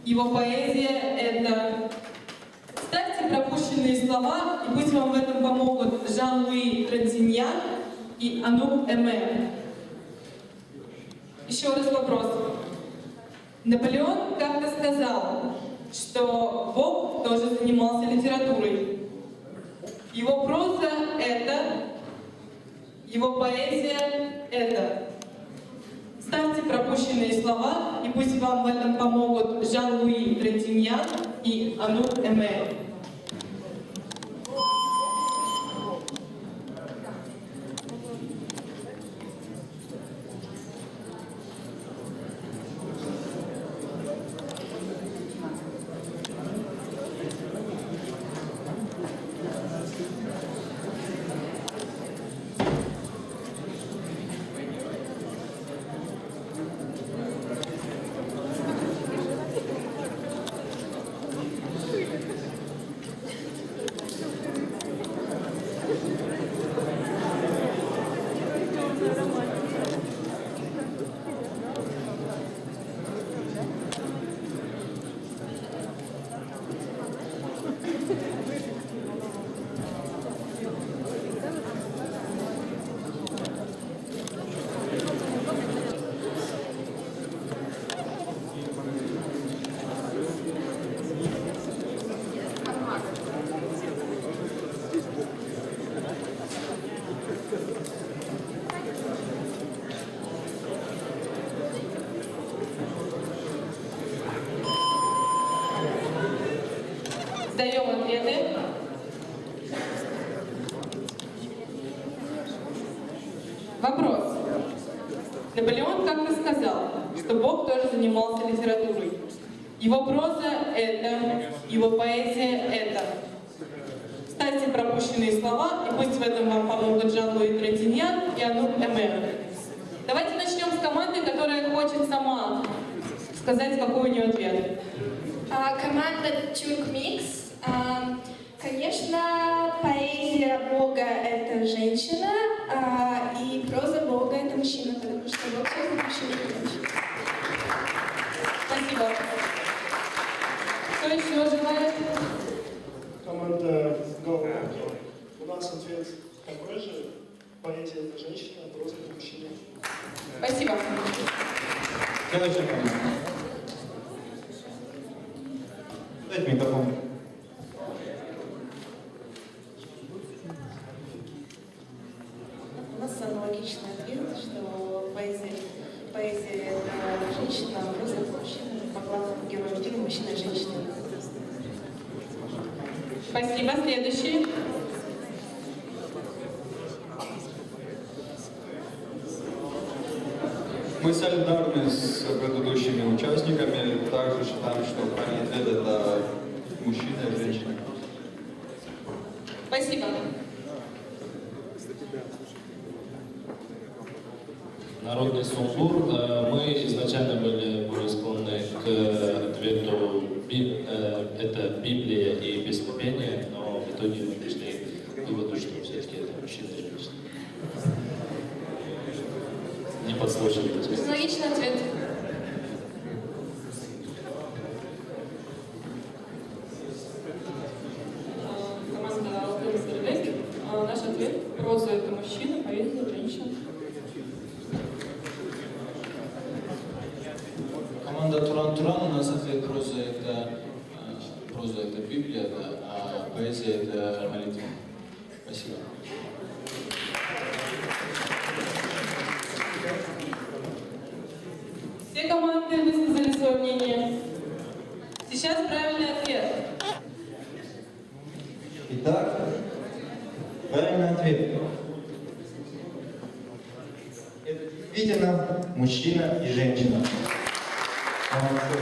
его поэзия — это. Ставьте пропущенные слова, и пусть вам в этом помогут Жан-Луи Транзиньян и Анук Эме. Еще раз вопрос. Наполеон как-то сказал, что Бог тоже занимался литературой. Его проза — это, его поэзия — это. Ставьте пропущенные слова, и пусть вам в этом помогут Жан-Луи Транзиньян и Анук Эме. Вопрос. Наполеон как-то сказал, что Бог тоже занимался литературой. Его проза — это, его поэзия — это. Ставьте пропущенные слова, и пусть в этом вам помогут Жан-Луи Третиньян и Анук Эмер. Давайте начнем с команды, которая хочет сама сказать, какой у нее ответ. Команда Тюркмикс. Конечно, поэзия Бога — это женщина, и проза Бога — это мужчина, потому что Бог создал мужчину и женщину. Спасибо. Кто еще желает? Команда Go. У нас ответ такой же. Поэзия — это женщина, а проза — это мужчина. Спасибо. Следующая команда. Дайте микрофон. У нас аналогичный ответ, что поэзия это женщина, а проза это мужчина. По главному герою фильма мужчина и женщина. Спасибо. Следующий. Мы солидарны с предыдущими участниками, также считаем, что правильный ответ это мужчина и женщина. Спасибо. Народный сумбур. Мы изначально были более склонны к ответу это Библия и песнопение, но в итоге мы пришли к выводу, что все-таки это мужчина и женщина. Не подслушивайте. Аналогичный ответ. Команда Алтын-Сердек. Наш ответ: проза — это мужчина, поэзия — женщина. Команда Туран-Туран, у нас ответ проза это Библия, да, а поэзия это молитва. Спасибо. Все команды высказали свое мнение. Сейчас правильный ответ. Итак, правильный ответ. Это действительно мужчина и женщина. Молодцы.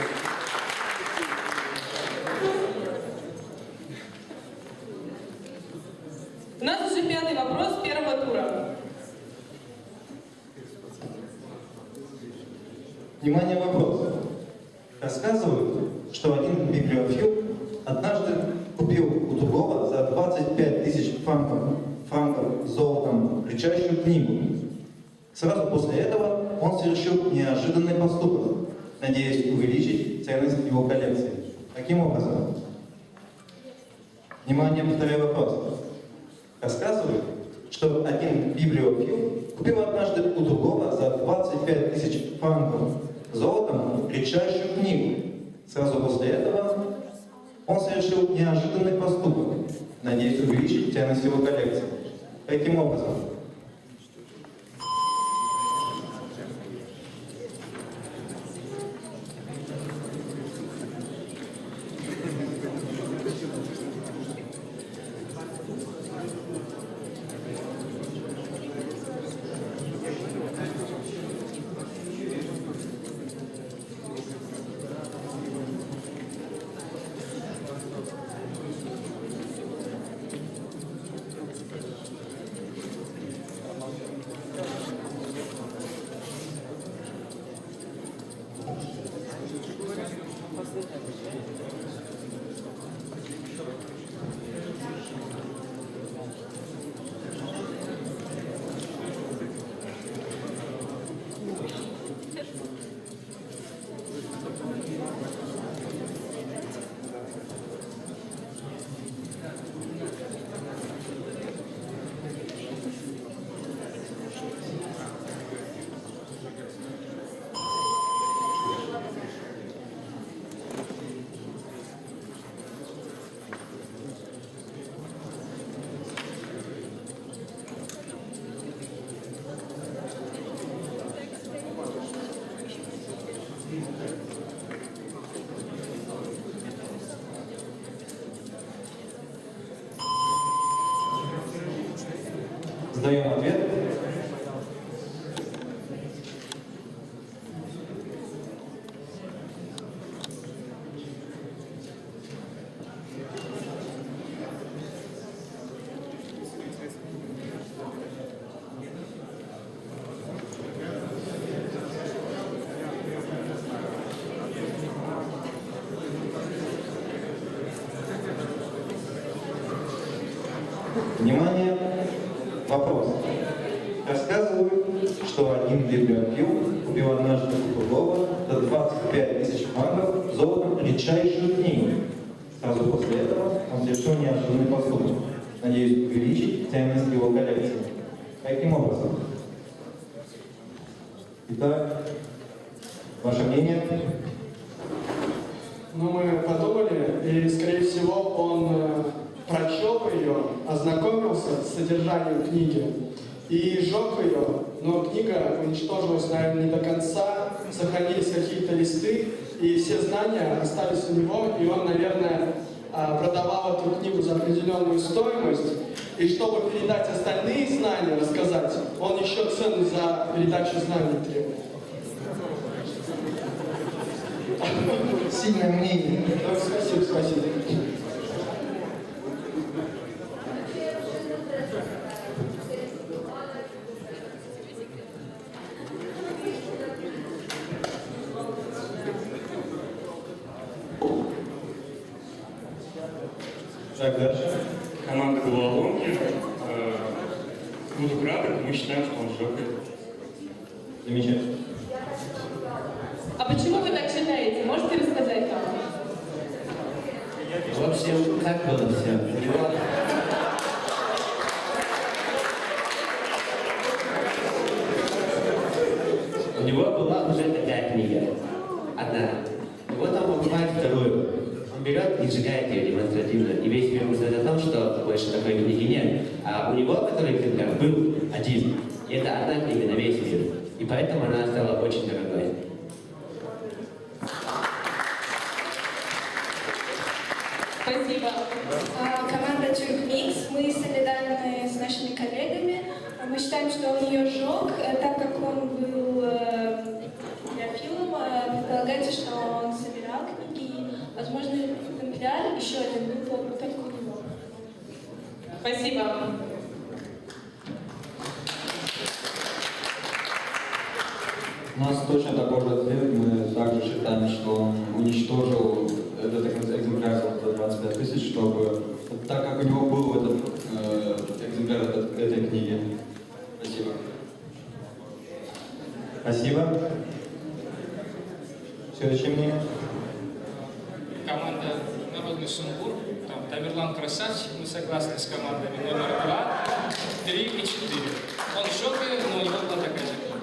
У нас уже 5-й вопрос первого тура. Внимание, вопрос. Рассказывают, что один библиофил однажды купил у другого за 25 тысяч франков золотом кричащую книгу. Сразу после этого он совершил неожиданный поступок, надеясь увеличить ценность его коллекции. Каким образом? Внимание, повторяю вопрос. Рассказывают, что один библиофил купил однажды у другого за 25 тысяч франков золотом кричащую книгу. Сразу после этого он совершил неожиданный поступок, надеясь увеличить ценность его коллекции. Каким образом? Сдаем ответ. Внимание, вопрос. Рассказывают, что один библиофил купил однажды у Круглова за 25 тысяч франков золотом редчайшую книгу. Сразу после этого он совершил неожиданный поступок. Надеюсь, увеличить ценность его коллекции. Каким образом? Итак, ваше мнение? Ну, мы подумали, и, скорее всего, он прочел ее, ознакомился с содержанием книги и сжег ее, но книга уничтожилась, наверное, не до конца, сохранились какие-то листы, и все знания остались у него, и он, наверное, продавал эту книгу за определенную стоимость, и чтобы передать остальные знания, рассказать, он еще цену за передачу знаний требует. Сильное мнение. Спасибо, спасибо. Так, дальше. Команда головоломки. Буду краток, мы считаем, что он сжег ее. Замечательно. А почему вы так считаете? Можете рассказать нам? В общем, как было все? У него была уже такая книга. Одна. И вот он покупает вторую. Он берет и сжигает ее демонстративно. И весь мир узнает о том, что больше такой книги нет. А у него, который экземпляр, был один. И это одна книга на весь мир. И поэтому она стала очень дорогой. Спасибо. Команда Тюркмикс, мы солидарны с нашими коллегами. Мы считаем, что он ее сжег, так как он был библиофилом. Предполагается, что он собирал книги, и, возможно, экземпляр, еще один был только у него. Спасибо. У нас точно такой же ответ. Мы также считаем, что он уничтожил этот экземпляр за 25 тысяч, чтобы, так как у него был этот экземпляр этой книги. Спасибо. Спасибо. Следующее мнение. Команда «Народный сумбур». Там Тамерлан красавчик, мы согласны с командами номер 2, 3 и 4. Он сжег ее, но у него была такая же книга.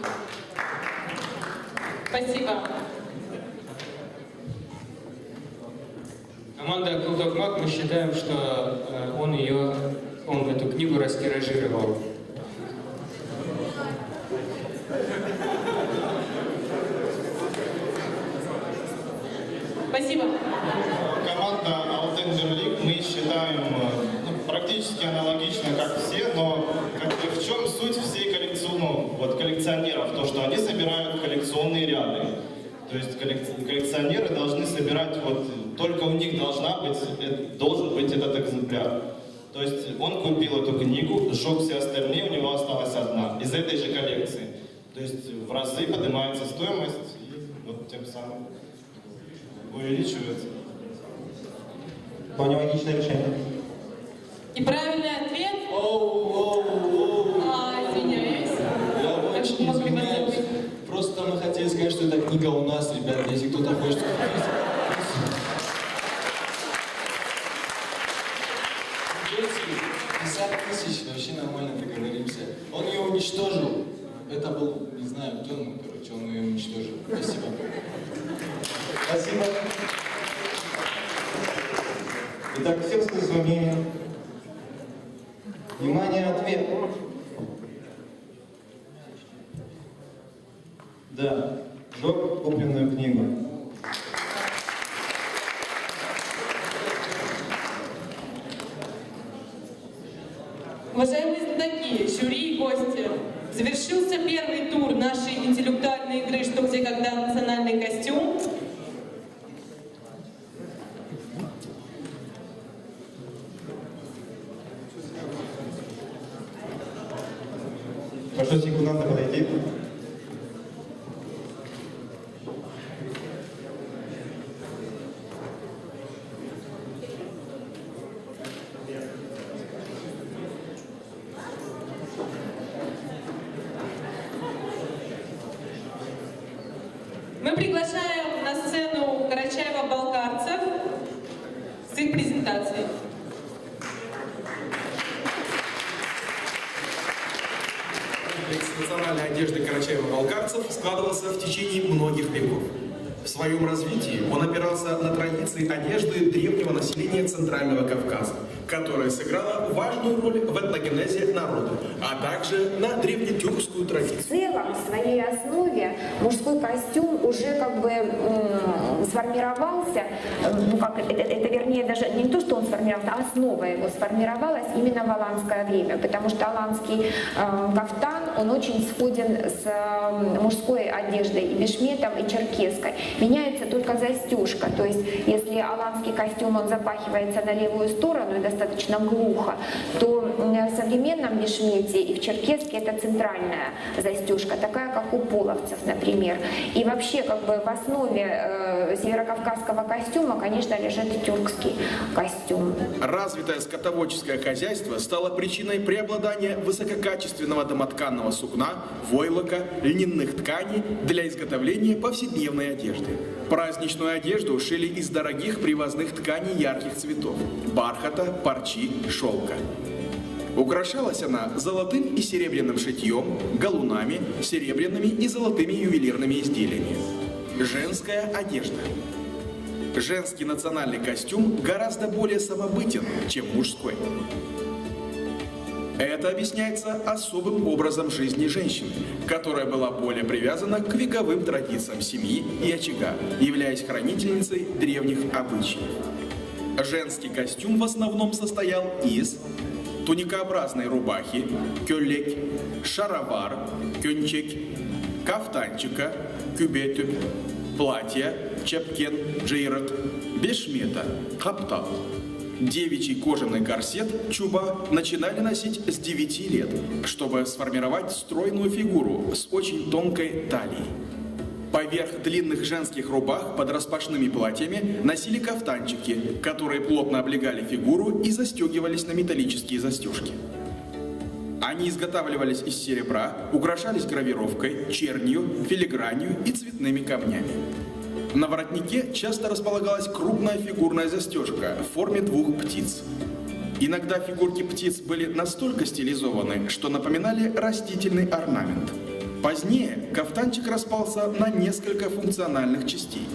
Спасибо. Команда Колдовмак, мы считаем, что он эту книгу растиражировал. Спасибо. Команда Алтенджерлик мы считаем практически аналогично, как все, но в чем суть всей коллекционеров? То, что они собирают коллекционные ряды. То есть коллекционеры должны собирать, только у них должен быть этот экземпляр. То есть он купил эту книгу, сжег все остальные, у него осталась одна, из этой же коллекции. То есть в разы поднимается стоимость, и тем самым увеличивается. Вполне логичное решение. И правильный ответ? Извиняюсь. Я очень извиняюсь. Просто мы хотели сказать, что эта книга у нас, ребята, если кто-то хочет купить. 50 тысяч, вообще нормально договоримся. Он ее уничтожил. Это был, не знаю, кто, он ее уничтожил. Спасибо. Спасибо. Итак, все высказали свое мнение. Внимание, ответ. Да, сжег купленную книгу. Уважаемые знатоки, жюри и гости, завершился первый тур нашей интеллектуальной игры «Что, где, когда. Национальный костюм». Прошу секунданта подойти. Мы приглашаем на сцену карачаево-балкарцев с их презентацией. Комплекс национальной одежды карачаево-балкарцев складывался в течение многих веков. В своем развитии он опирался на традиции одежды древнего населения Центрального Кавказа, которая сыграла важную роль в этногенезе народа, а также на древнетюркскую традицию. В целом, в своей основе мужской костюм уже как бы сформировался, ну как это вернее даже не то, что он сформировался, а основа его сформировалась именно в аланское время, потому что аланский кафтан, он очень сходен с мужской одеждой, и бешметом, и черкесской. Меняется только застежка, то есть если аланский костюм, он запахивается на левую сторону и достаточно глухо, то в современном бешмете и в черкеске это центральная застежка, такая как у половцев, например. И вообще как бы в основе северокавказского костюма, конечно, лежит тюркский костюм. Развитое скотоводческое хозяйство стало причиной преобладания высококачественного домотканного сукна, войлока, льняных тканей для изготовления повседневной одежды. Праздничную одежду шили из дорогих привозных тканей ярких цветов – бархата, парчи, шелка. Украшалась она золотым и серебряным шитьем, галунами, серебряными и золотыми ювелирными изделиями. Женская одежда. Женский национальный костюм гораздо более самобытен, чем мужской. Это объясняется особым образом жизни женщины, которая была более привязана к вековым традициям семьи и очага, являясь хранительницей древних обычаев. Женский костюм в основном состоял из туникообразной рубахи, кёллек, шаровар, кёнчек, кафтанчика, кюбетюб, платья, чепкен, джейрак, бешмета, каптал. Девичий кожаный корсет, чуба, начинали носить с 9 лет, чтобы сформировать стройную фигуру с очень тонкой талией. Поверх длинных женских рубах под распашными платьями носили кафтанчики, которые плотно облегали фигуру и застегивались на металлические застежки. Они изготавливались из серебра, украшались гравировкой, чернью, филигранью и цветными камнями. На воротнике часто располагалась крупная фигурная застежка в форме 2 птиц. Иногда фигурки птиц были настолько стилизованы, что напоминали растительный орнамент. Позднее кафтанчик распался на несколько функциональных частей.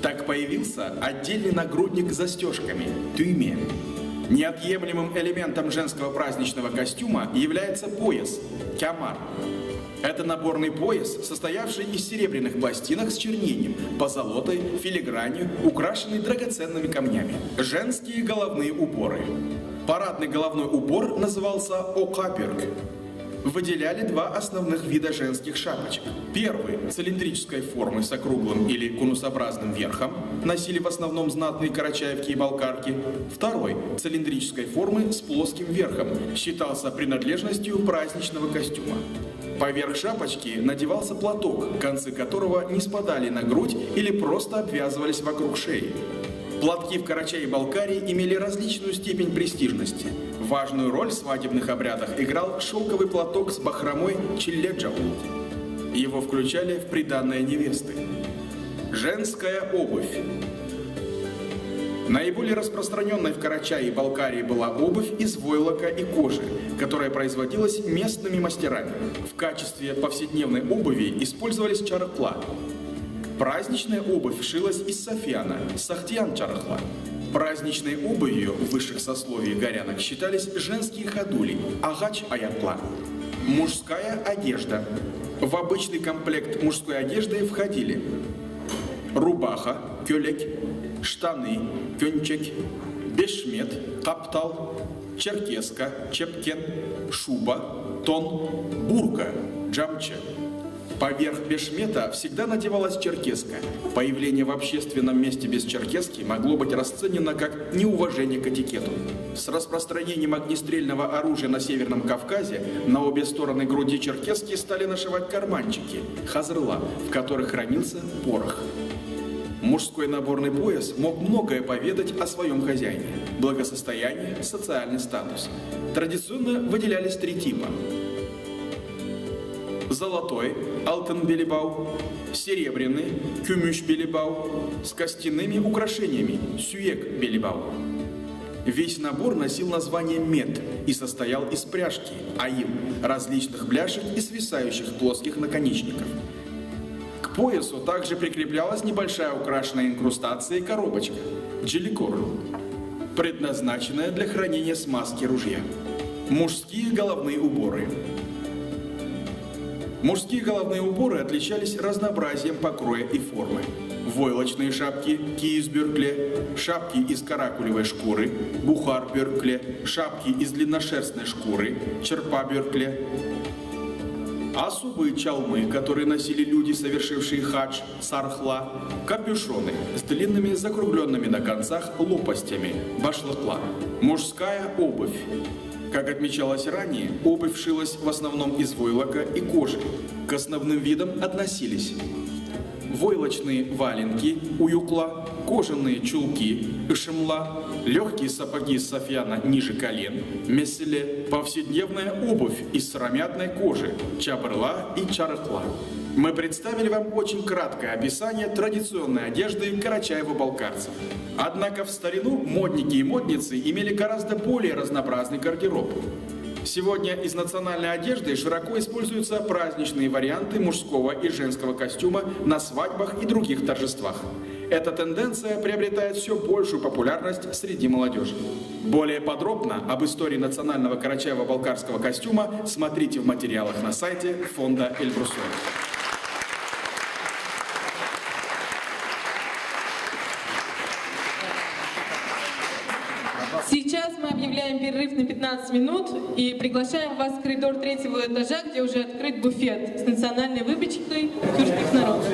Так появился отдельный нагрудник с застежками – тюйме. Неотъемлемым элементом женского праздничного костюма является пояс – кямар. Это наборный пояс, состоявший из серебряных пластинок с чернением, позолотой, филигранью, украшенный драгоценными камнями. Женские головные уборы. Парадный головной убор назывался окапирк. Выделяли 2 основных вида женских шапочек. Первый – цилиндрической формы с округлым или конусообразным верхом, носили в основном знатные карачаевки и балкарки. Второй – цилиндрической формы с плоским верхом, считался принадлежностью праздничного костюма. Поверх шапочки надевался платок, концы которого не спадали на грудь или просто обвязывались вокруг шеи. Платки в Карачаи-Балкарии имели различную степень престижности. Важную роль в свадебных обрядах играл шелковый платок с бахромой чилледжау. Его включали в приданное невесты. Женская обувь. Наиболее распространенной в Карачаи-Балкарии была обувь из войлока и кожи, которая производилась местными мастерами. В качестве повседневной обуви использовались чарахла. Праздничная обувь шилась из софьяна, сахтиян чарахла. Праздничной обувью высших сословий горянок считались женские ходули, агач аятла. Мужская одежда. В обычный комплект мужской одежды входили рубаха, кёлек, штаны, кёнчек, бешмет, каптал, черкеска, чепкен, шуба, тон, бурка, джамча. Поверх бешмета всегда надевалась черкеска. Появление в общественном месте без черкески могло быть расценено как неуважение к этикету. С распространением огнестрельного оружия на Северном Кавказе на обе стороны груди черкески стали нашивать карманчики – хазырла, в которых хранился порох. Мужской наборный пояс мог многое поведать о своем хозяине – благосостояние, социальный статус. Традиционно выделялись 3 типа. золотой алтын-белебау, серебряный кюмюш-белебау с костяными украшениями сюек-белебау. Весь набор носил название мед и состоял из пряжки, аил, различных бляшек и свисающих плоских наконечников. К поясу также прикреплялась небольшая украшенная инкрустацией коробочка – джиликор, предназначенная для хранения смазки ружья. Мужские головные уборы. Мужские головные уборы отличались разнообразием покроя и формы. Войлочные шапки киисбюркле, шапки из каракулевой шкуры, бухарбюркле, шапки из длинношерстной шкуры, черпабюркле. Особые чалмы, которые носили люди, совершившие хадж, сархла, капюшоны с длинными закругленными на концах лопастями, башлакла. Мужская обувь. Как отмечалось ранее, обувь шилась в основном из войлока и кожи. К основным видам относились войлочные валенки, уюкла, кожаные чулки, шимла, легкие сапоги софьяна ниже колен, месселе, повседневная обувь из сыромятной кожи, чабрла и чарахла. Мы представили вам очень краткое описание традиционной одежды карачаево-балкарцев. Однако в старину модники и модницы имели гораздо более разнообразный гардероб. Сегодня из национальной одежды широко используются праздничные варианты мужского и женского костюма на свадьбах и других торжествах. Эта тенденция приобретает все большую популярность среди молодежи. Более подробно об истории национального карачаево-балкарского костюма смотрите в материалах на сайте фонда Эльбрусова. Сейчас мы объявляем перерыв на 15 минут и приглашаем вас в коридор 3-го этажа, где уже открыт буфет с национальной выпечкой тюркских народов.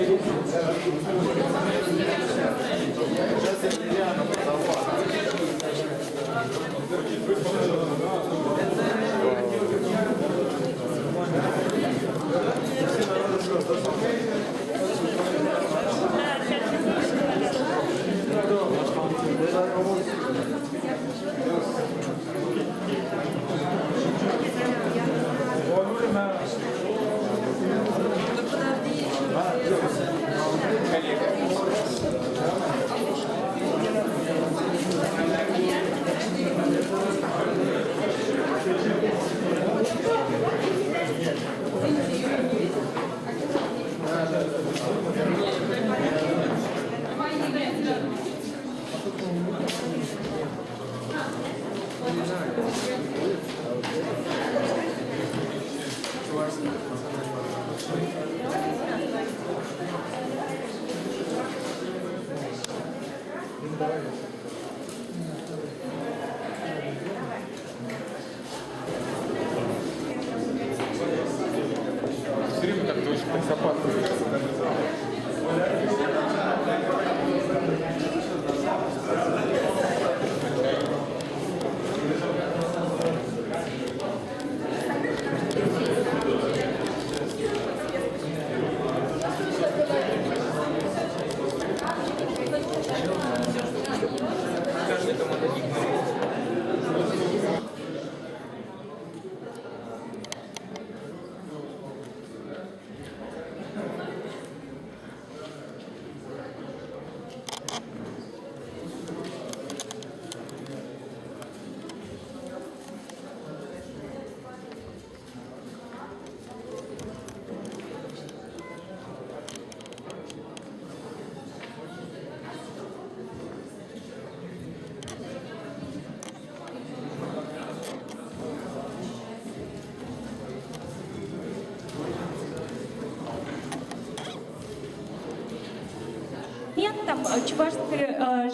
Все время как-то очень таксопатно.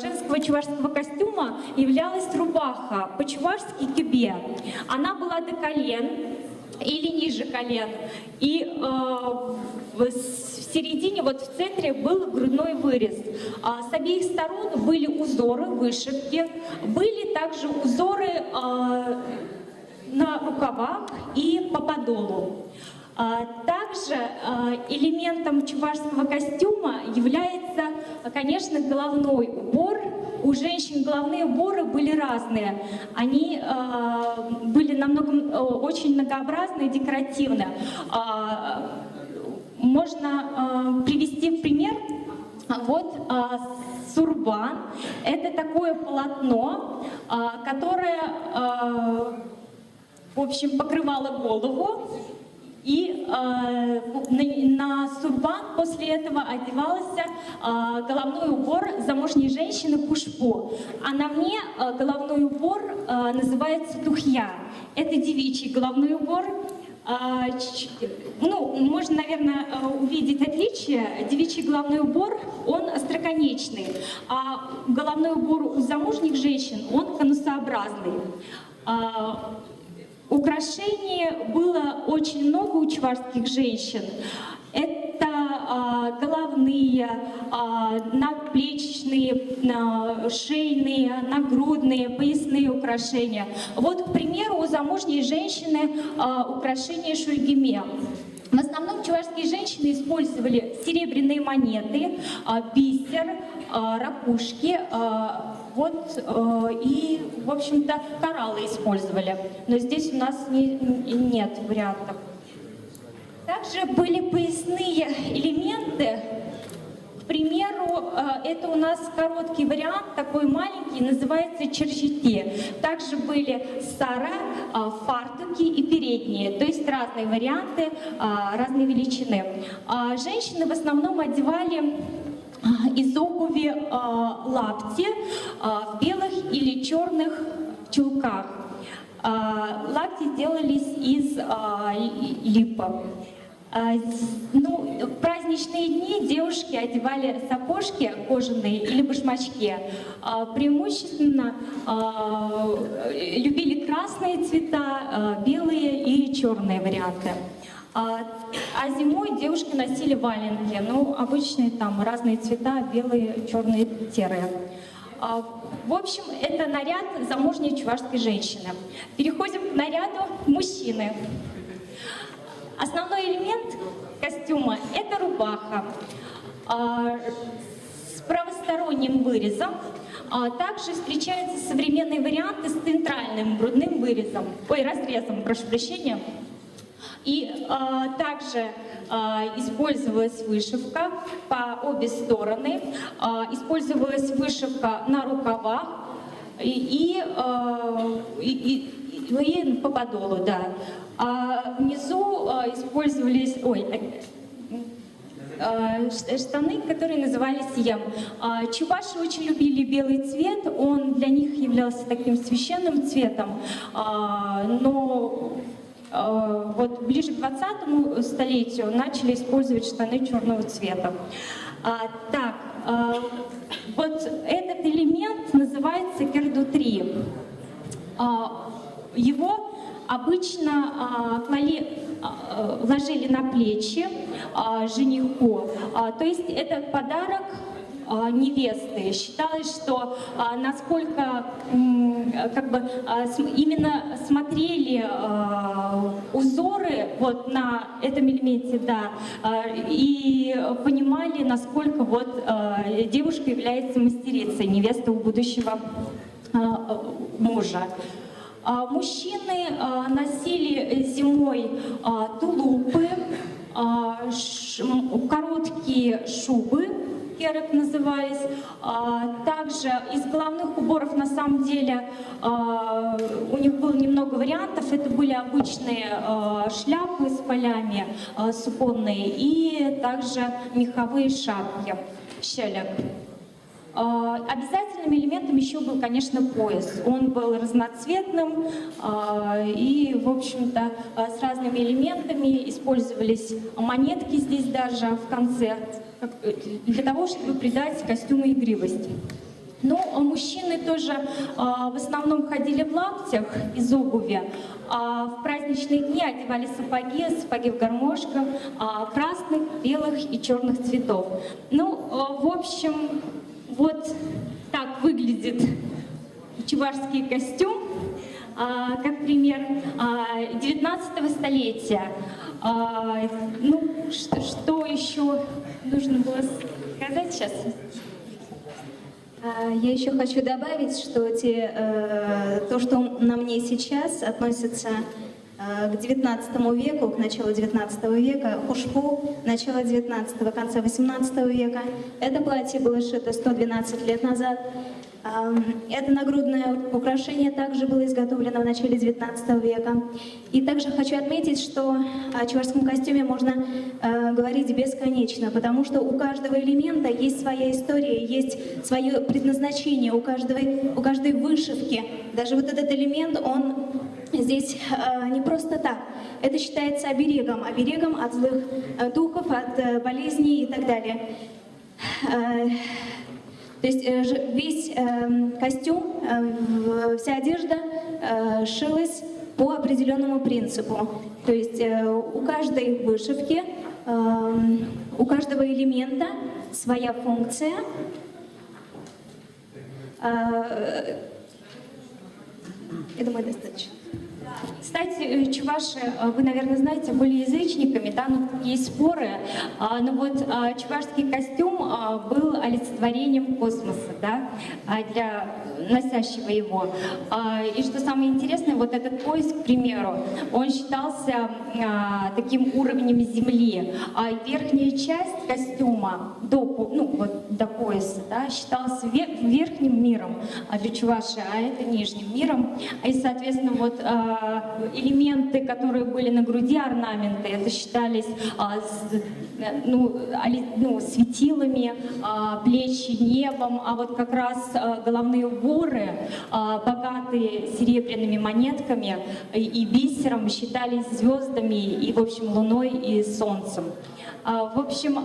Женского чувашского костюма являлась рубаха, по-чувашски кюбе. Она была до колен или ниже колен. И в середине, вот в центре, был грудной вырез. С обеих сторон были узоры, вышивки. Были также узоры на рукавах и по подолу. Также элементом чувашского костюма является, конечно, головной убор у женщин головные уборы были разные. Они были очень многообразные, декоративные. Можно привести в пример вот сурбан. Это такое полотно, которое, в общем, покрывало голову. И на сурбан после этого одевался головной убор замужней женщины кушпу. А на мне головной убор называется тухья. Это девичий головной убор. Ну, можно, наверное, увидеть отличие. Девичий головной убор, он остроконечный, а головной убор у замужних женщин, он конусообразный. Украшений было очень много у чувашских женщин. Это головные, наплечные, шейные, нагрудные, поясные украшения. Вот, к примеру, у замужней женщины украшение шульгиме. В основном чувашские женщины использовали серебряные монеты, бисер, ракушки, и, в общем-то, кораллы использовали. Но здесь у нас нет вариантов. Также были поясные элементы. К примеру, это у нас короткий вариант, такой маленький, называется черчите. Также были сара, фартуки и передние, то есть разные варианты, разной величины. Женщины в основном одевали из обуви лапти в белых или черных чулках. Лапти делались из липа. В праздничные дни девушки одевали сапожки кожаные или башмачки. Преимущественно любили красные цвета, белые и черные варианты. А зимой девушки носили валенки, обычные там разные цвета, белые, черные, серые. В общем, это наряд замужней чувашской женщины. Переходим к наряду мужчины. Основной элемент костюма – это рубаха с правосторонним вырезом. Также встречаются современные варианты с центральным грудным разрезом, прошу прощения. И также использовалась вышивка по обе стороны, использовалась вышивка на рукавах и по подолу, да. Внизу использовались штаны, которые назывались ем. Чуваши очень любили белый цвет, он для них являлся таким священным цветом, но вот ближе к 20-му столетию начали использовать штаны черного цвета. Вот этот элемент называется кердутри. Его обычно ложили на плечи жениху. То есть это подарок невесты. Считалось, что насколько именно смотрели узоры вот на этом элементе, да, и понимали, насколько вот девушка является мастерицей, невеста у будущего мужа. Мужчины носили зимой тулупы, короткие шубы, керок назывались. Также из головных уборов на самом деле у них было немного вариантов. Это были обычные шляпы с полями суконные и также меховые шапки, щелек. Обязательным элементом еще был, конечно, пояс. Он был разноцветным и, в общем-то, с разными элементами. Использовались монетки здесь даже в конце, для того, чтобы придать костюму игривость. Но мужчины тоже в основном ходили в лаптях из обуви, а в праздничные дни одевали сапоги в гармошках красных, белых и черных цветов. В общем, вот так выглядит чувашский костюм, как пример 19 столетия. Что еще нужно было сказать сейчас? Я еще хочу добавить, что то, что на мне сейчас, относится к 19 веку, к началу 19 века, хушпу начала 19-го, конца 18 века. Это платье было шито 112 лет назад. Это нагрудное украшение также было изготовлено в начале 19 века. И также хочу отметить, что о чувашском костюме можно говорить бесконечно, потому что у каждого элемента есть своя история, есть свое предназначение, у каждой вышивки. Даже вот этот элемент, он здесь не просто так. Это считается оберегом от злых духов, от болезней и так далее. То есть весь костюм, вся одежда шилась по определенному принципу. То есть у каждой вышивки, у каждого элемента своя функция. Я думаю, достаточно. Кстати, чуваши, вы, наверное, знаете, были язычниками, да, ну, есть споры, но вот чувашский костюм был олицетворением космоса, да, для носящего его. И что самое интересное, вот этот пояс, к примеру, он считался таким уровнем Земли, а верхняя часть костюма до пояса, да, считалась верхним миром для чуваши, а это нижним миром. И, соответственно, вот элементы, которые были на груди, орнаменты, это считались светилами, плечи небом, а вот как раз головные уборы, богатые серебряными монетками и бисером, считались звездами и, в общем, луной и солнцем. В общем,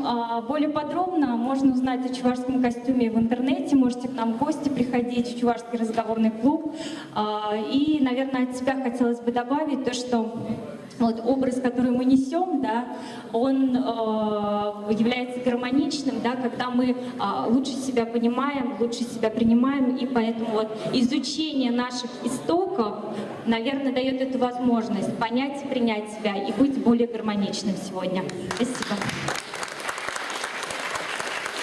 более подробно можно узнать о чувашском костюме в интернете, можете к нам в гости приходить в Чувашский разговорный клуб. И, наверное, от себя хотелось бы добавить то, что вот образ, который мы несем, да, он является гармоничным, да, когда мы лучше себя понимаем, лучше себя принимаем, и поэтому вот изучение наших истоков, наверное, дает эту возможность понять, принять себя и быть более гармоничным сегодня. Спасибо.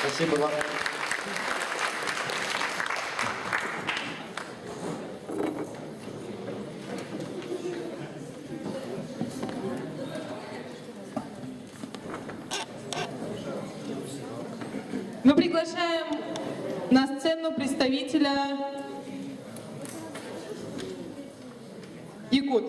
Спасибо вам. Мы приглашаем на сцену представителя якут.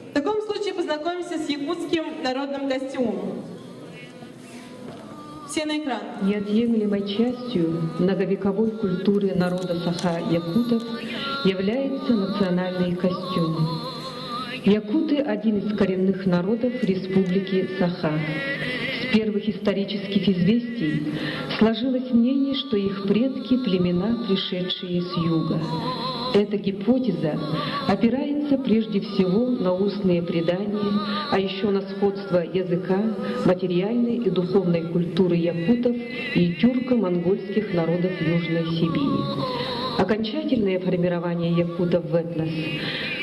В таком случае познакомимся с якутским народным костюмом. Все на экран. Неотъемлемой частью многовековой культуры народа саха-якутов является национальный костюм. Якуты – один из коренных народов Республики Саха. С первых исторических известий сложилось мнение, что их предки – племена, пришедшие с юга. Эта гипотеза опирается прежде всего на устные предания, а еще на сходство языка, материальной и духовной культуры якутов и тюрко-монгольских народов Южной Сибири. Окончательное формирование якутов в этнос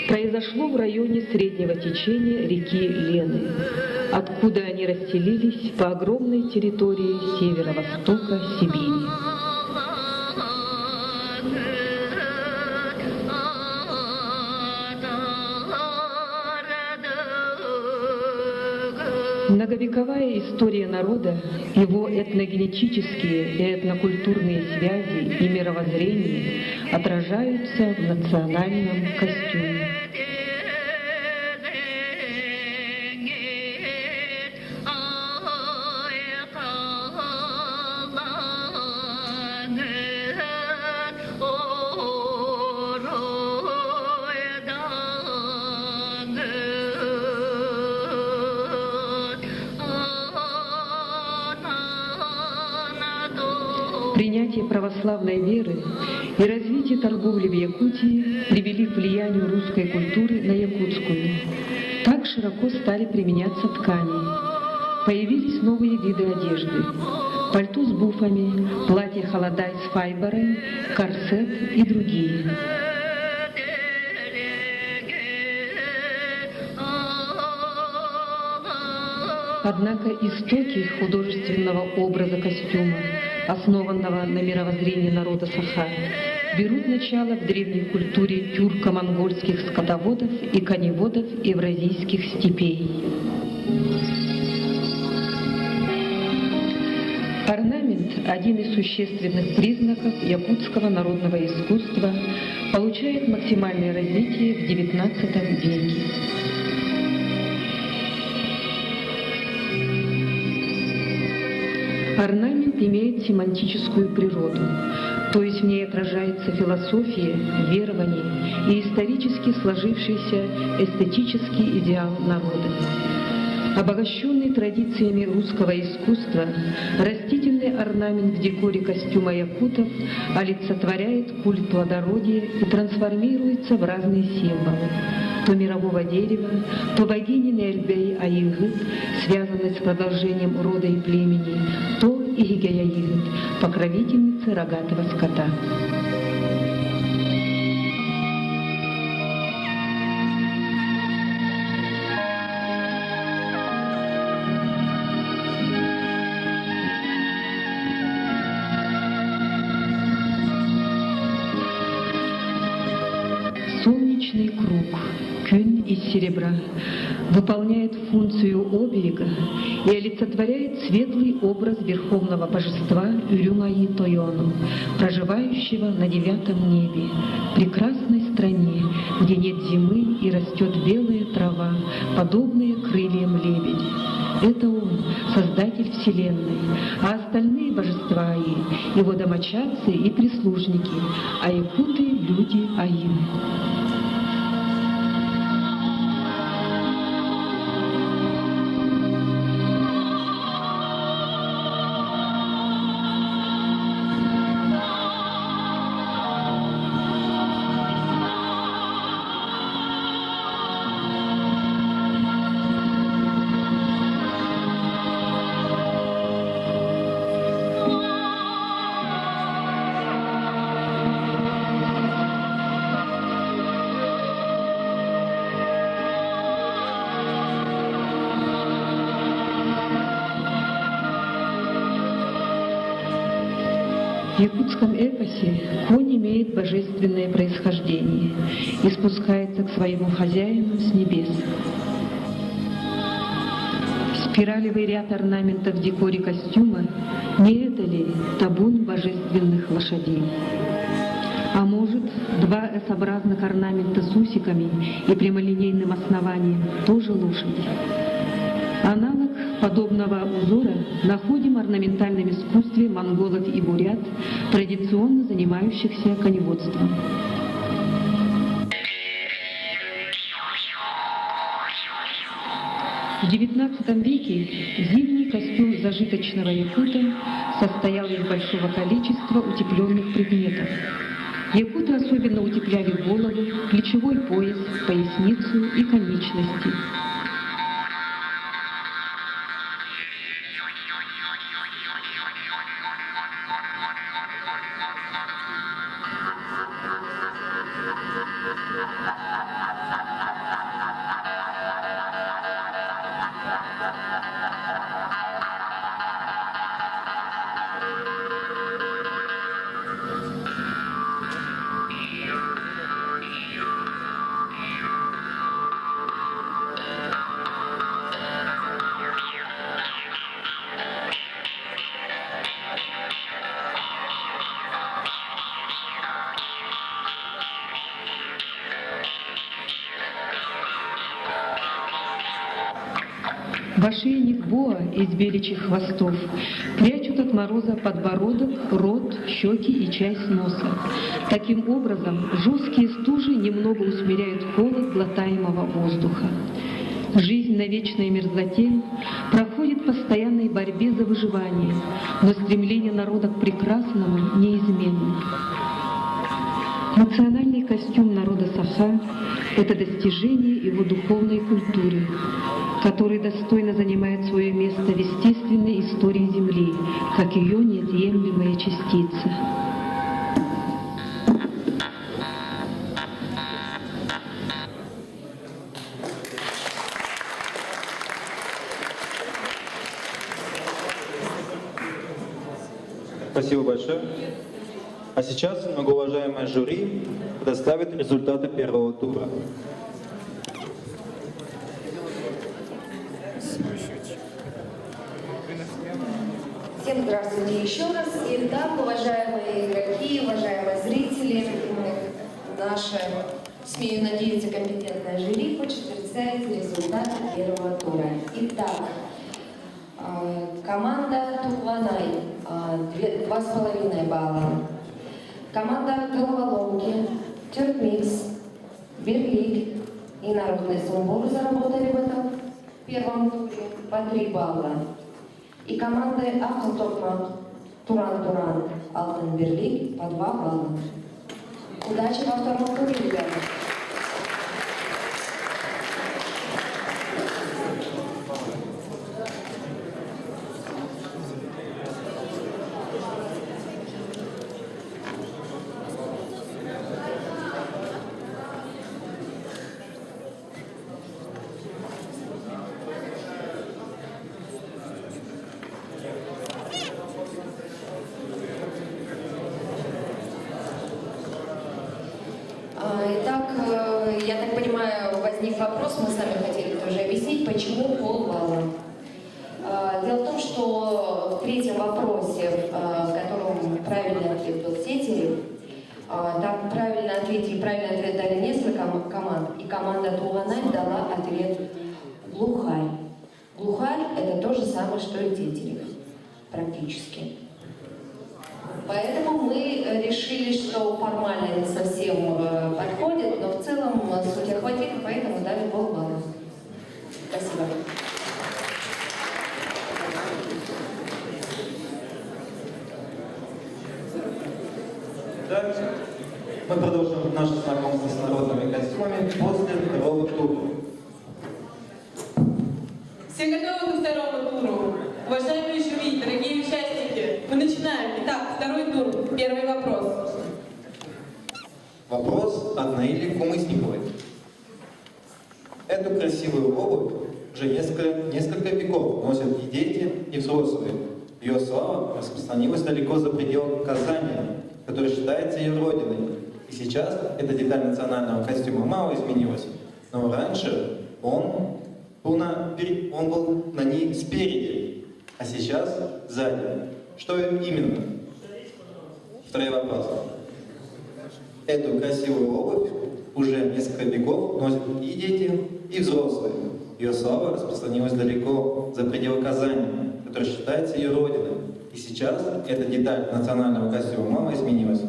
произошло в районе среднего течения реки Лены, откуда они расселились по огромной территории северо-востока Сибири. Многовековая история народа, его этногенетические и этнокультурные связи и мировоззрение отражаются в национальном костюме. Принятие православной веры и развитие торговли в Якутии привели к влиянию русской культуры на якутскую. Так широко стали применяться ткани. Появились новые виды одежды. Пальто с буфами, платье халадай с файбером, корсет и другие. Однако истоки художественного образа костюма, основанного на мировоззрении народа Саха, берут начало в древней культуре тюрко-монгольских скотоводов и коневодов евразийских степей. Орнамент – один из существенных признаков якутского народного искусства, получает максимальное развитие в XIX веке. Орнамент имеет семантическую природу, то есть в ней отражается философия, верование и исторически сложившийся эстетический идеал народа. Обогащенный традициями русского искусства, растительный орнамент в декоре костюма якутов олицетворяет культ плодородия и трансформируется в разные символы. То мирового дерева, то богини Нельбей-Аигыт, связанной с продолжением рода и племени, то Игея-Аигыт, покровительницы рогатого скота. Солнечный круг, кюн из серебра, выполняет функцию оберега и олицетворяет светлый образ верховного божества Урюмаи Тойону, проживающего на 9-м небе, прекрасной стране, где нет зимы и растет белая трава, подобная крыльям лебедя. Это он, создатель Вселенной, а остальные божества Аи, его домочадцы и прислужники, а якуты — люди Аи. В якутском эпосе конь имеет божественное происхождение и спускается к своему хозяину с небес. Спиралевый ряд орнаментов в декоре костюма — не это ли табун божественных лошадей? А может, два S-образных орнамента с усиками и прямолинейным основанием тоже лошади? Аналог подобного узора находим в орнаментальном искусстве монголов и бурят, традиционно занимающихся коневодством. В XIX веке зимний костюм зажиточного якута состоял из большого количества утепленных предметов. Якуты особенно утепляли голову, плечевой пояс, поясницу и конечности. В ошейник боа из беличьих хвостов прячут от мороза подбородок, рот, щеки и часть носа. Таким образом, жесткие стужи немного усмиряют холод глотаемого воздуха. Жизнь на вечной мерзлоте проходит в постоянной борьбе за выживание, но стремление народа к прекрасному неизменно. Национальный костюм народа Саха — это достижение его духовной культуры, который достойно занимает свое место в естественной истории Земли, как ее неотъемлемая частица. Спасибо большое. А сейчас многоуважаемое жюри предоставит результаты первого тура. Всем здравствуйте еще раз. Итак, уважаемые игроки, уважаемые зрители, наше, смею надеяться, компетентное жюри хочет представить результаты первого тура. Итак, команда Тухванай 2,5 балла. Команда Головоломки, Тюркмикс, Берлик и Народный сумбур заработали в этом первом туре по 3 балла. И команды Автотокмак, Туран-Туран, Алтенберлик по 2 балла. Удачи во втором туре, ребята! Итак, я так понимаю, возник вопрос, мы сами хотели тоже объяснить, почему полбалла. Дело в том, что в третьем вопросе, в котором правильный ответ был Тетерев, там правильный ответ дали несколько команд, и команда Тухванай дала ответ Глухарь. Глухарь — это то же самое, что и Тетерев, практически. Поэтому мы решили, что формально не совсем подходит, но в целом суть охватила, поэтому дали полбалла. Спасибо. Дальше мы продолжим наше знакомство с народными костюмами после второго тура. Все готовы ко второму туру? Уважаемые жюри, дорогие участники, мы начинаем. Итак, второй тур. Первый вопрос. Вопрос от Наили Кумысниковой. Эту красивую обувь уже несколько веков носят и дети, и взрослые. Ее слава распространилась далеко за пределы Казани, который считается ее родиной. И сейчас эта деталь национального костюма мало изменилась, но раньше он был на ней спереди, а сейчас сзади. Что именно? Второй вопрос. Эту красивую обувь уже несколько веков носят и дети, и взрослые. Ее слава распространилась далеко за пределы Казани, который считается ее родиной. И сейчас эта деталь национального костюма мало изменилась.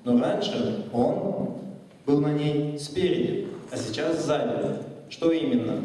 Но раньше он был на ней спереди, а сейчас сзади. Что именно?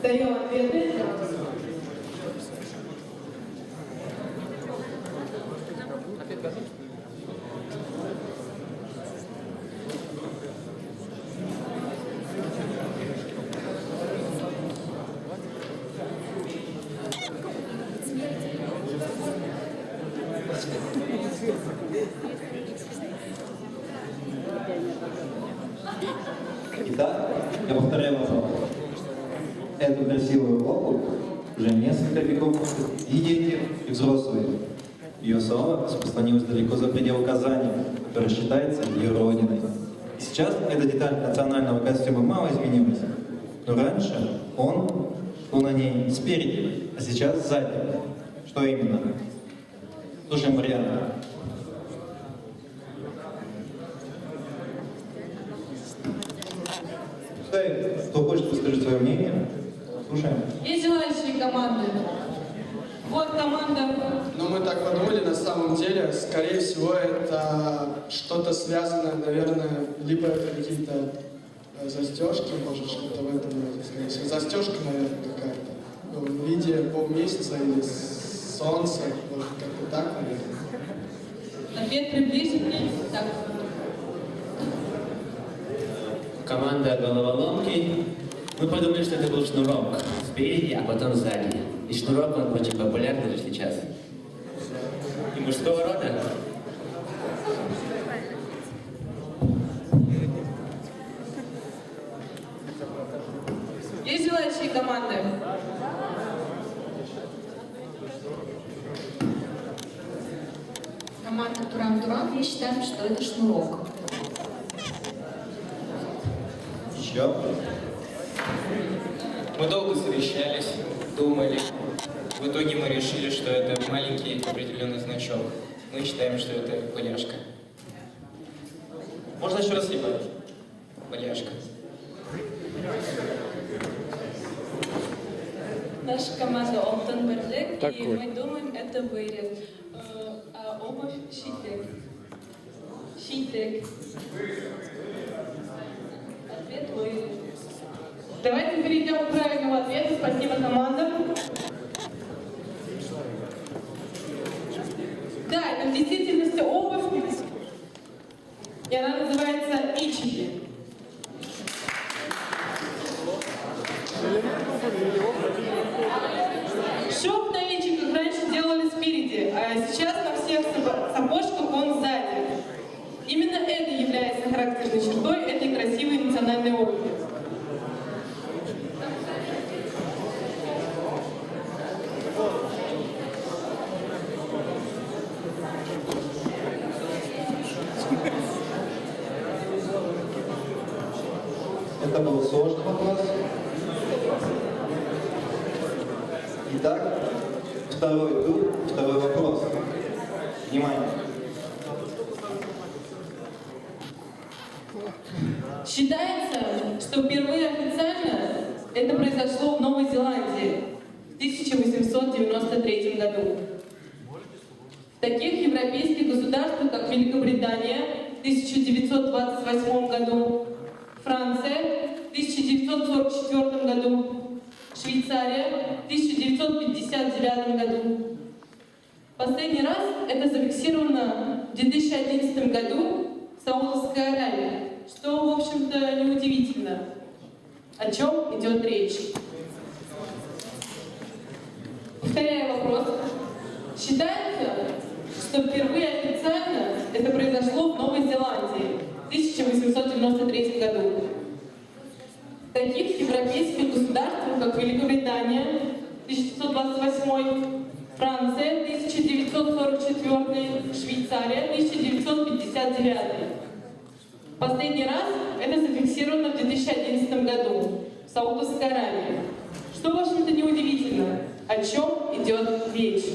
Даем ответы. Итак, я повторяю вопрос. Эту красивую обувь уже несколько веков и дети, и взрослые. Ее слава распространилась далеко за пределы Казани, которая считается ее родиной. И сейчас эта деталь национального костюма мало изменилась. Но раньше он был на ней спереди, а сейчас сзади. Что именно? Слушаем варианты. Кто хочет выскажет свое мнение? Слушаем. Есть желающие команды? Вот команда. Но мы так подумали, на самом деле, скорее всего, это что-то связанное, наверное, либо это какие-то застежки, может, что-то в этом роде. Застежка, наверное, какая-то. Ну, в виде полмесяца или солнца, может, как-то так, наверное. Ответ приближенный. Так. Команда головоломки. Мы подумали, что это был шнурок спереди, а потом сзади. И шнурок, он очень популярный же сейчас. И мужского рода. Есть желающие команды? Команда Туран-Туран, мы считаем, что это шнурок. Еще? Мы долго совещались, думали. В итоге мы решили, что это маленький определенный значок. Мы считаем, что это поляшка. Можно еще раз либо? Поляшка. Наша команда Оптон Берлек, и мы думаем, это вырез. А обувь Щитек. Щитек. Ответ вырез. Давайте перейдем к правильному ответу. Спасибо командам. Да, это в действительности обувь. И она называется ичики. Шов на ичиках раньше делали спереди, а сейчас на всех сапожках он сзади. Именно это является характерной чертой этой красивой национальной обуви. Это был сложный вопрос. Итак, второй тур, второй вопрос. Внимание. Считается, что впервые официально это произошло в Новой Зеландии в 1893 году. В таких европейских государствах, как Великобритания в 1928 году, Франция в 1944 году, Швейцария в 1959 году. Последний раз это зафиксировано в 2011 году в Саудовской Аравии, что, в общем-то, неудивительно. О чем идет речь? Повторяю вопрос. Считается, что впервые официально это произошло в Новой Зеландии в 1893 году. В таких европейских государствах, как Великобритания 1928, Франция 1944, Швейцария 1959. Последний раз это зафиксировано в 2011 году в Саудовской Аравии. Что, в общем-то, неудивительно. О чем идет речь?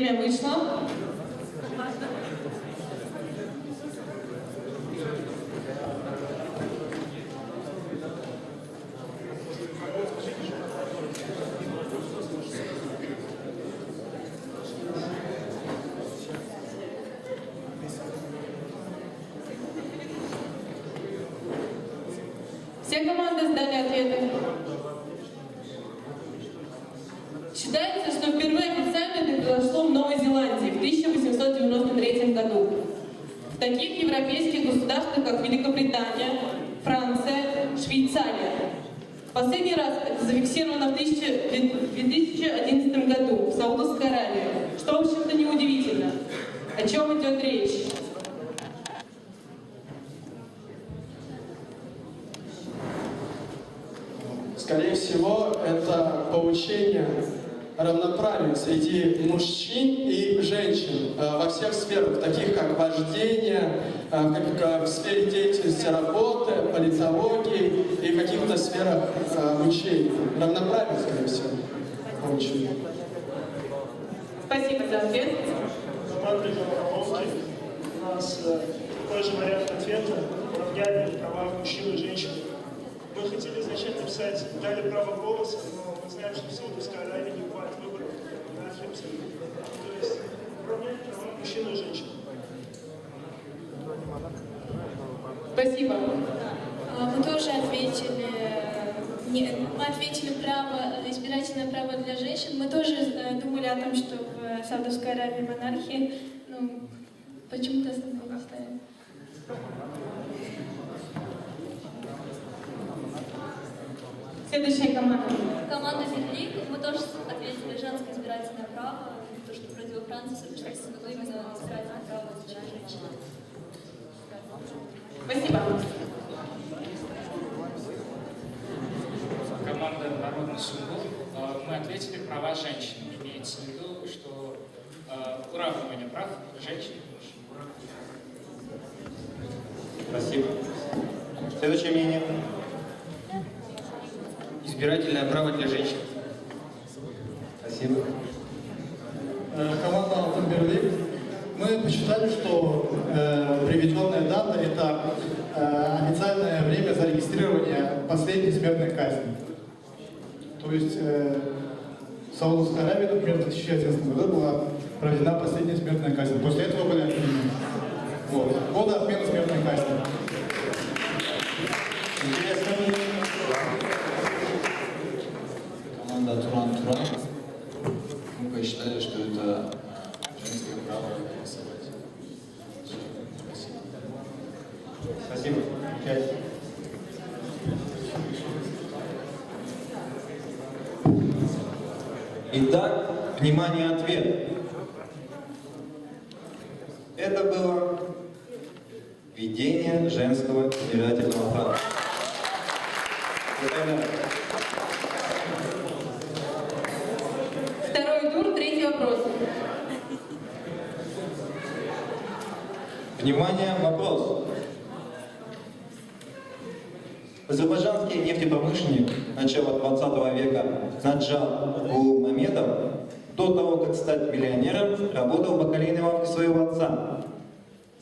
Время вышло. Все команды сдали ответы. Считается, что впервые официально это произошло в Новой Зеландии в 1893 году. В таких европейских государствах, как Великобритания, Франция, Швейцария. Последний раз это зафиксировано в 2011 году в Саудовской Аравии, что, в общем-то, неудивительно. О чем идет речь? Скорее всего, это получение равноправия среди мужчин и женщин во всех сферах, таких как вождение, как в сфере деятельности работы, политологии и в каких-то сферах обучения. Равноправие, скорее всего, получение. Спасибо за ответ. Команда Белоголовки. У нас такой же вариант ответа. Уравняние права мужчин и женщин. Мы хотели изначально написать «дали право голоса», но мы знаем, что в Саудовской Аравии не бывает выборов, монархия абсолютно. То есть уравнять права мужчин и женщин. Спасибо. Мы тоже ответили, мы ответили избирательное право для женщин. Мы тоже думали о том, что в Саудовской Аравии монархия, почему-то остановились. Следующая команда. Команда Берлик. Мы тоже ответили женское избирательное право. То, что проводила Франция в 1946 году, именно избирательное право для женщин. Спасибо. Команда «Народный Сумбур». Мы ответили права женщин. Имеется в виду, что уравнивание прав женщин и мужчин. Спасибо. Следующее мнение. Избирательное право для женщин. Спасибо. Команда «Алтенберлик». Мы посчитали, что приведенная дата – это официальное время зарегистрирования последней смертной казни. То есть в Саудовской Аравии, например, в 2011 году была проведена последняя смертная казнь. После этого были отменены. Вот. Года отмены смертной казни. Интересно. Команда Туран-Туран. Мы посчитали, что это женское право голосовать. Спасибо. 5. Итак, внимание, ответ. Это было введение женского избирательного права. Второй тур, третий вопрос. Внимание, вопрос. Азербайджанский нефтепромышленник начала 20 века Наджар Гулмамедов до того, как стать миллионером, работал в бакалейной лавке своего отца.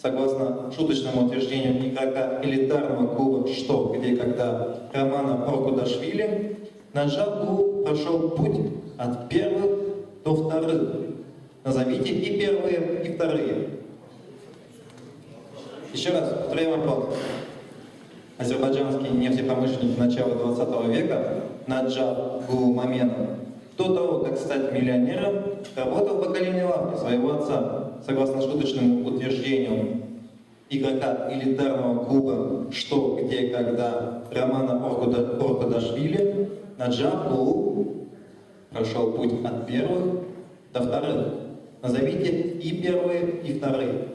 Согласно шуточному утверждению игрока элитарного клуба «Что, где, когда» Романа Оркудашвили, Наджар Гул прошел путь от первых до вторых. Назовите и первые, и вторые. Еще раз, повторяю вопрос. Азербайджанский нефтепромышленник начала 20 века Наджар Гулмамедов до того, как стать миллионером, работал в бакалейной лавке своего отца. Согласно шуточному утверждению игрока элитарного клуба «Что, где, когда» Романа Оркудашвили, Наджар Гул прошел путь от первых до вторых. Назовите и первые, и вторые.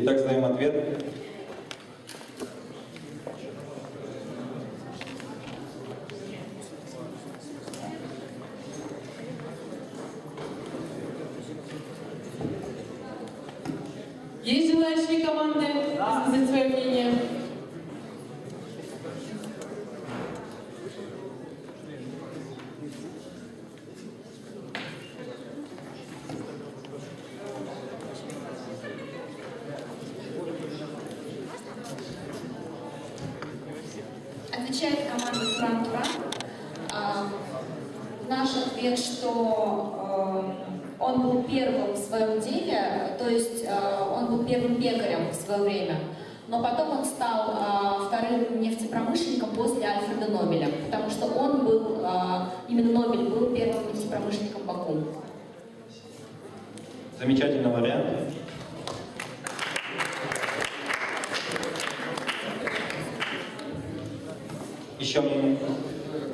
Итак, сдаем ответ. Есть желающие команды высказать свое мнение? Отвечает команда Туран-Туран. Наш ответ, что он был первым в своем деле, то есть он был первым пекарем в свое время, но потом он стал вторым нефтепромышленником после Альфреда Нобеля, потому что он был, именно Нобель был первым нефтепромышленником Баку. Замечательный вариант. Еще мнение?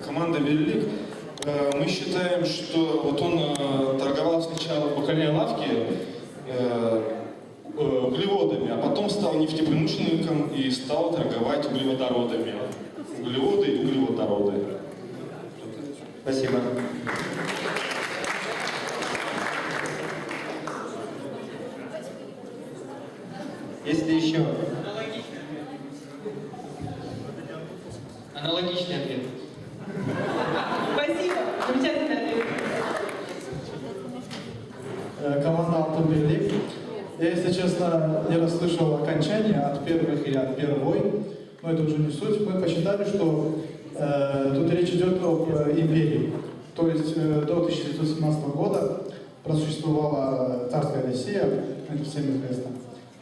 Команда «Велик», мы считаем, что вот он торговал сначала в бакальной лавке углеводами, а потом стал нефтепромышленником и стал торговать углеводородами. Углеводы и углеводороды. Спасибо. Есть ли еще? Аналогичный ответ. Спасибо. Замечательный ответ. Команда «Алтын Бирлик». Я, если честно, не расслышал окончание от первых или от первой, но это уже не суть. Мы посчитали, что тут речь идет об империи. То есть до 1917 года просуществовала царская Россия, это всем известно.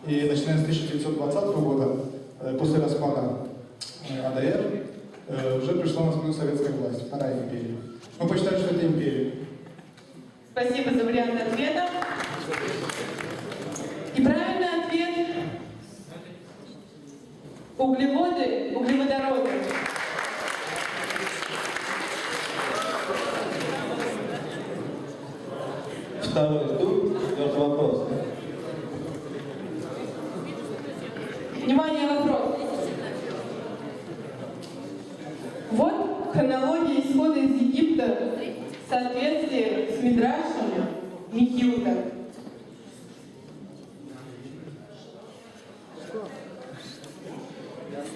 И начиная с 1920 года, после распада АДР, уже пришла на смену советская власть, вторая империя. Мы посчитали, что это империя. Спасибо за вариант ответа. И правильный ответ – углеводы, углеводороды. Второй тур, четвертый вопрос. Внимание, вопрос. Вот хронология исхода из Египта в соответствии с Мидрашем Михилка.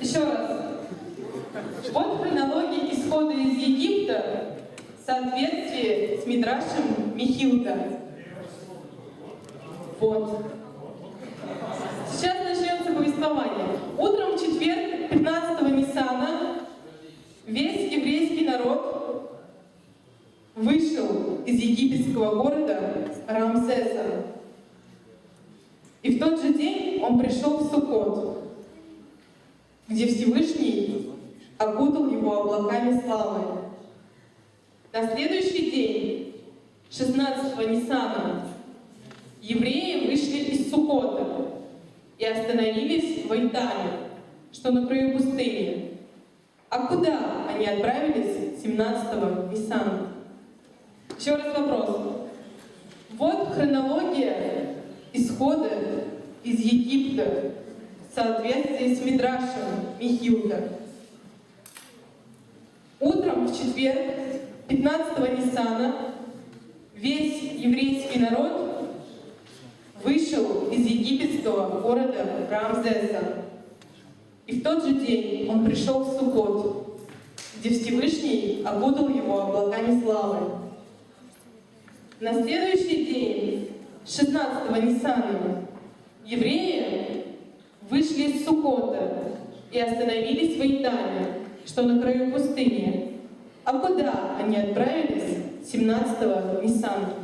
Еще раз. Вот хронология исхода из Египта в соответствии с Мидрашем Михилка. Вот. Сейчас начнется повествование. Утром в четверг, 15-го Ниссана, весь еврейский народ вышел из египетского города Рамсеса. И в тот же день он пришел в Суккот, где Всевышний окутал его облаками славы. На следующий день, 16-го Ниссана, евреи вышли из Суккота и остановились в Айтане, что на краю пустыни. А куда они отправились 17-го Ниссана? Еще раз вопрос. Вот хронология исхода из Египта в соответствии с Мидрашем Михилка. Утром в четверг, 15-го Ниссана, весь еврейский народ вышел из египетского города Рамзеса. И в тот же день он пришел в Суккот, где Всевышний окутал его облаками славы. На следующий день, 16-го Ниссана, евреи вышли из Суккота и остановились в Айтане, что на краю пустыни. А куда они отправились 17-го Ниссана?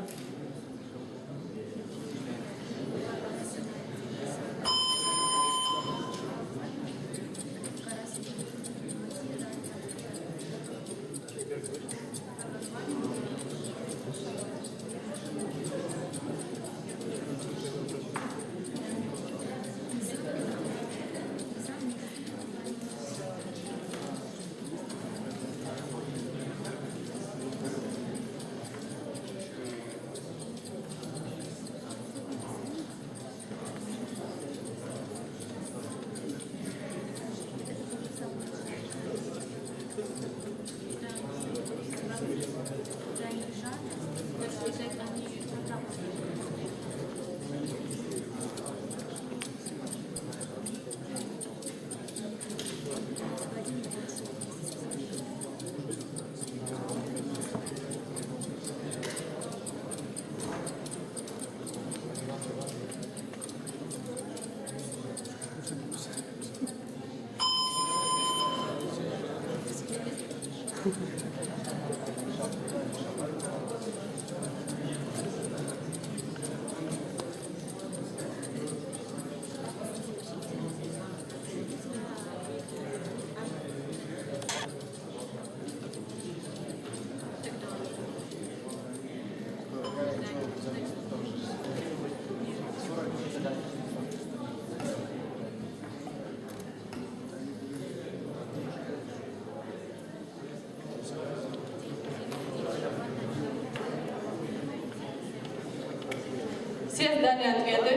Все сдали ответы.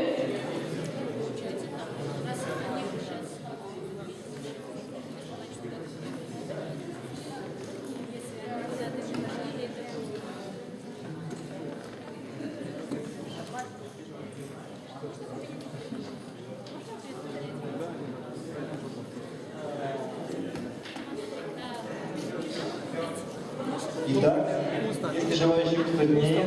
Итак, если желающих труднее,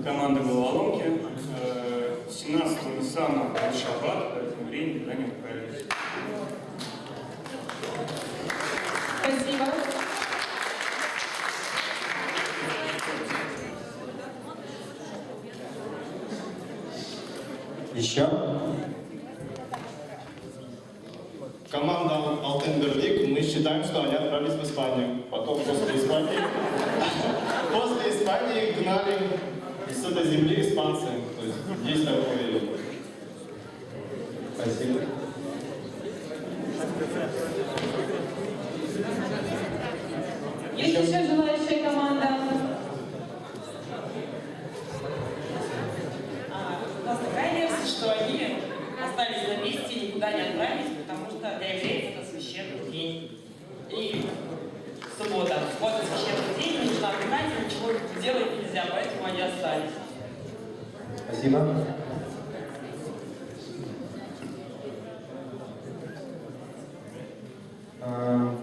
Команда головоломки. 17-го Ниссана Аль-Шаббат, поэтому время никуда не отправились. Спасибо. Еще? Команда Алтенберлик, мы считаем, что они отправились в Испанию. Потом после Испании их гнали с этой земли испанцы. То есть есть такое. Спасибо. Есть еще желающая команда? У нас такая версия, что они остались на месте и никуда не отправились, потому что для евреев это священный день. И суббота священный день, не нужно отдыхать, ничего делать нельзя, поэтому они остались. Спасибо.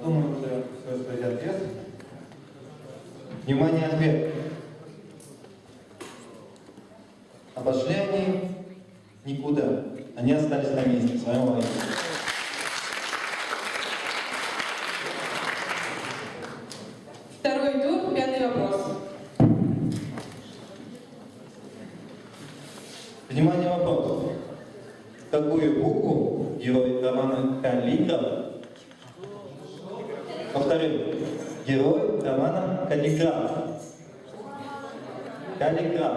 Думаю, уже стоит сказать ответ. Внимание, ответ. Обошли они никуда. Они остались на месте. С вами Владимир. Второй тур, 5-й вопрос. Внимание, вопрос. Какую букву герой романа «Каллиграф»? Повторю. Герой романа «Каллиграф». «Каллиграф»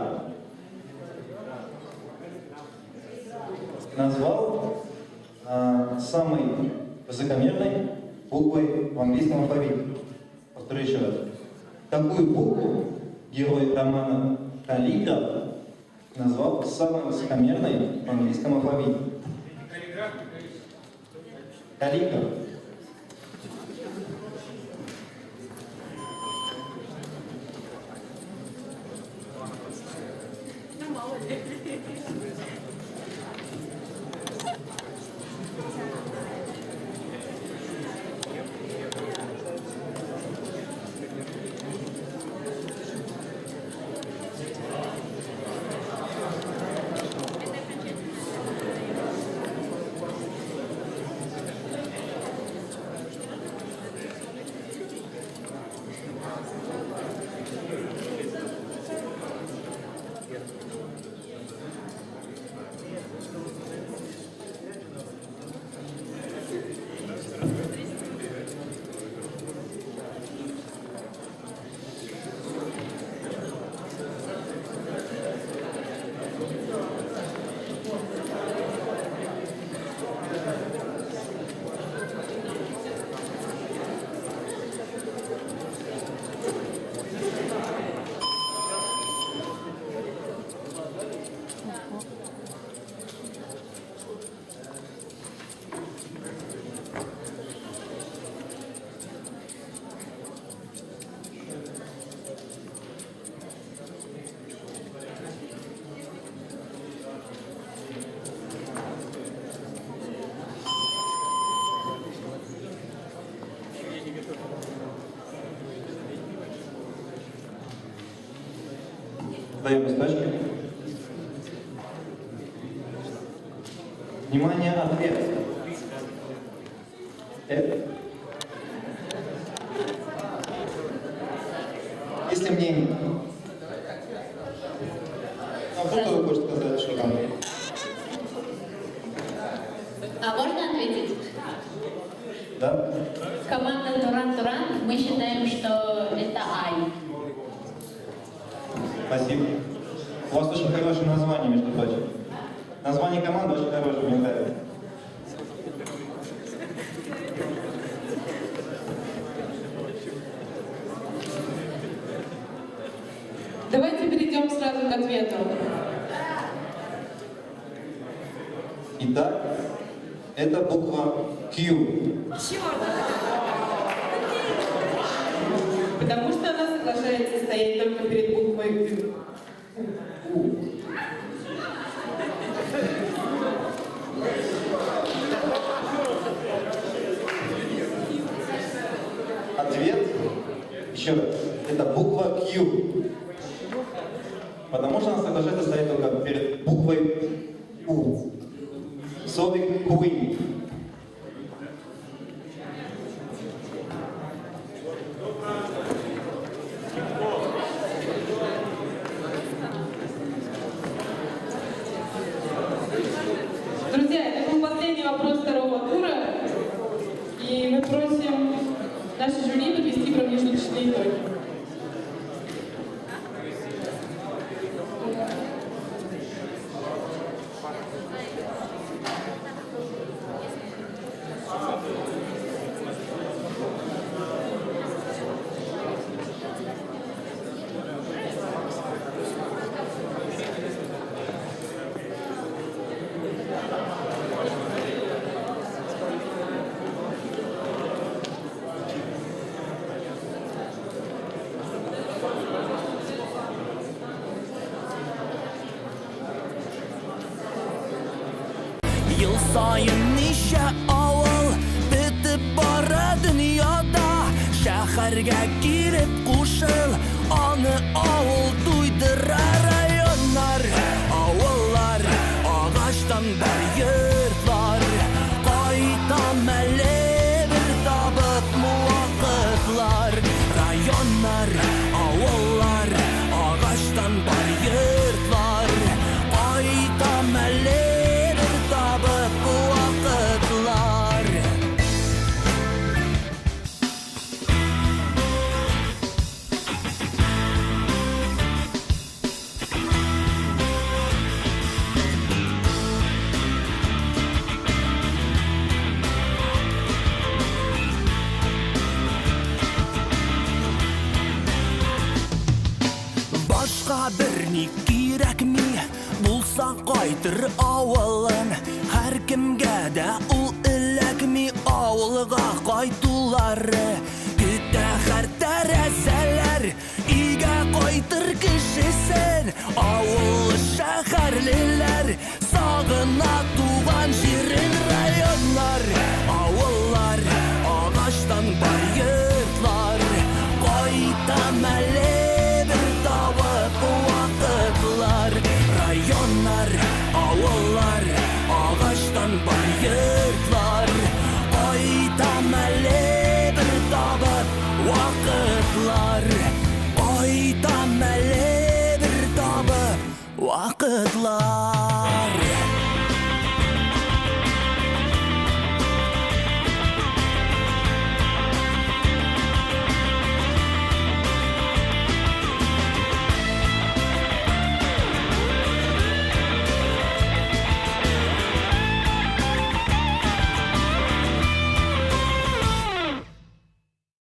назвал самой высокомерной буквой в английском алфавите. Повторю еще раз. Какую букву герой романа «Каллиграф» назвал самой высокомерной в английском алфавите? Каллиграф. Даем из тачки. Внимание, ответ. Если мне... А что вы можете сказать, что там? А можно ответить? Да? Команда Туран-Туран, мы считаем, что это Ай. Спасибо. У вас очень хорошее название, между прочим. Название команды очень хорошее, мне нравится. Давайте перейдем сразу к ответу. Итак, это буква Q. Потому что она соглашается стоять только перед буквой Q. Ответ, еще раз, это буква Q. Потому что она соглашается стоять только перед буквой U. Совик Queen. Друзья, это был последний вопрос второго тура. И мы просим наше жюри подвести промежуточные итоги. Yıl sayın nişe avul bitip bara dünyada Şəhərgə girib quşul anı avul duydurar rayonlar Avullar ağaçtan bar yırtlar Qaytan məli bir tabıt muvaqıtlar Rayonlar, avullar ağaçtan bar yırtlar Qaytan məli bu vakitler Başka bir ne gerek mi? Bulsa qaytır avulun Her kimge de ul ilek mi avulga qaytular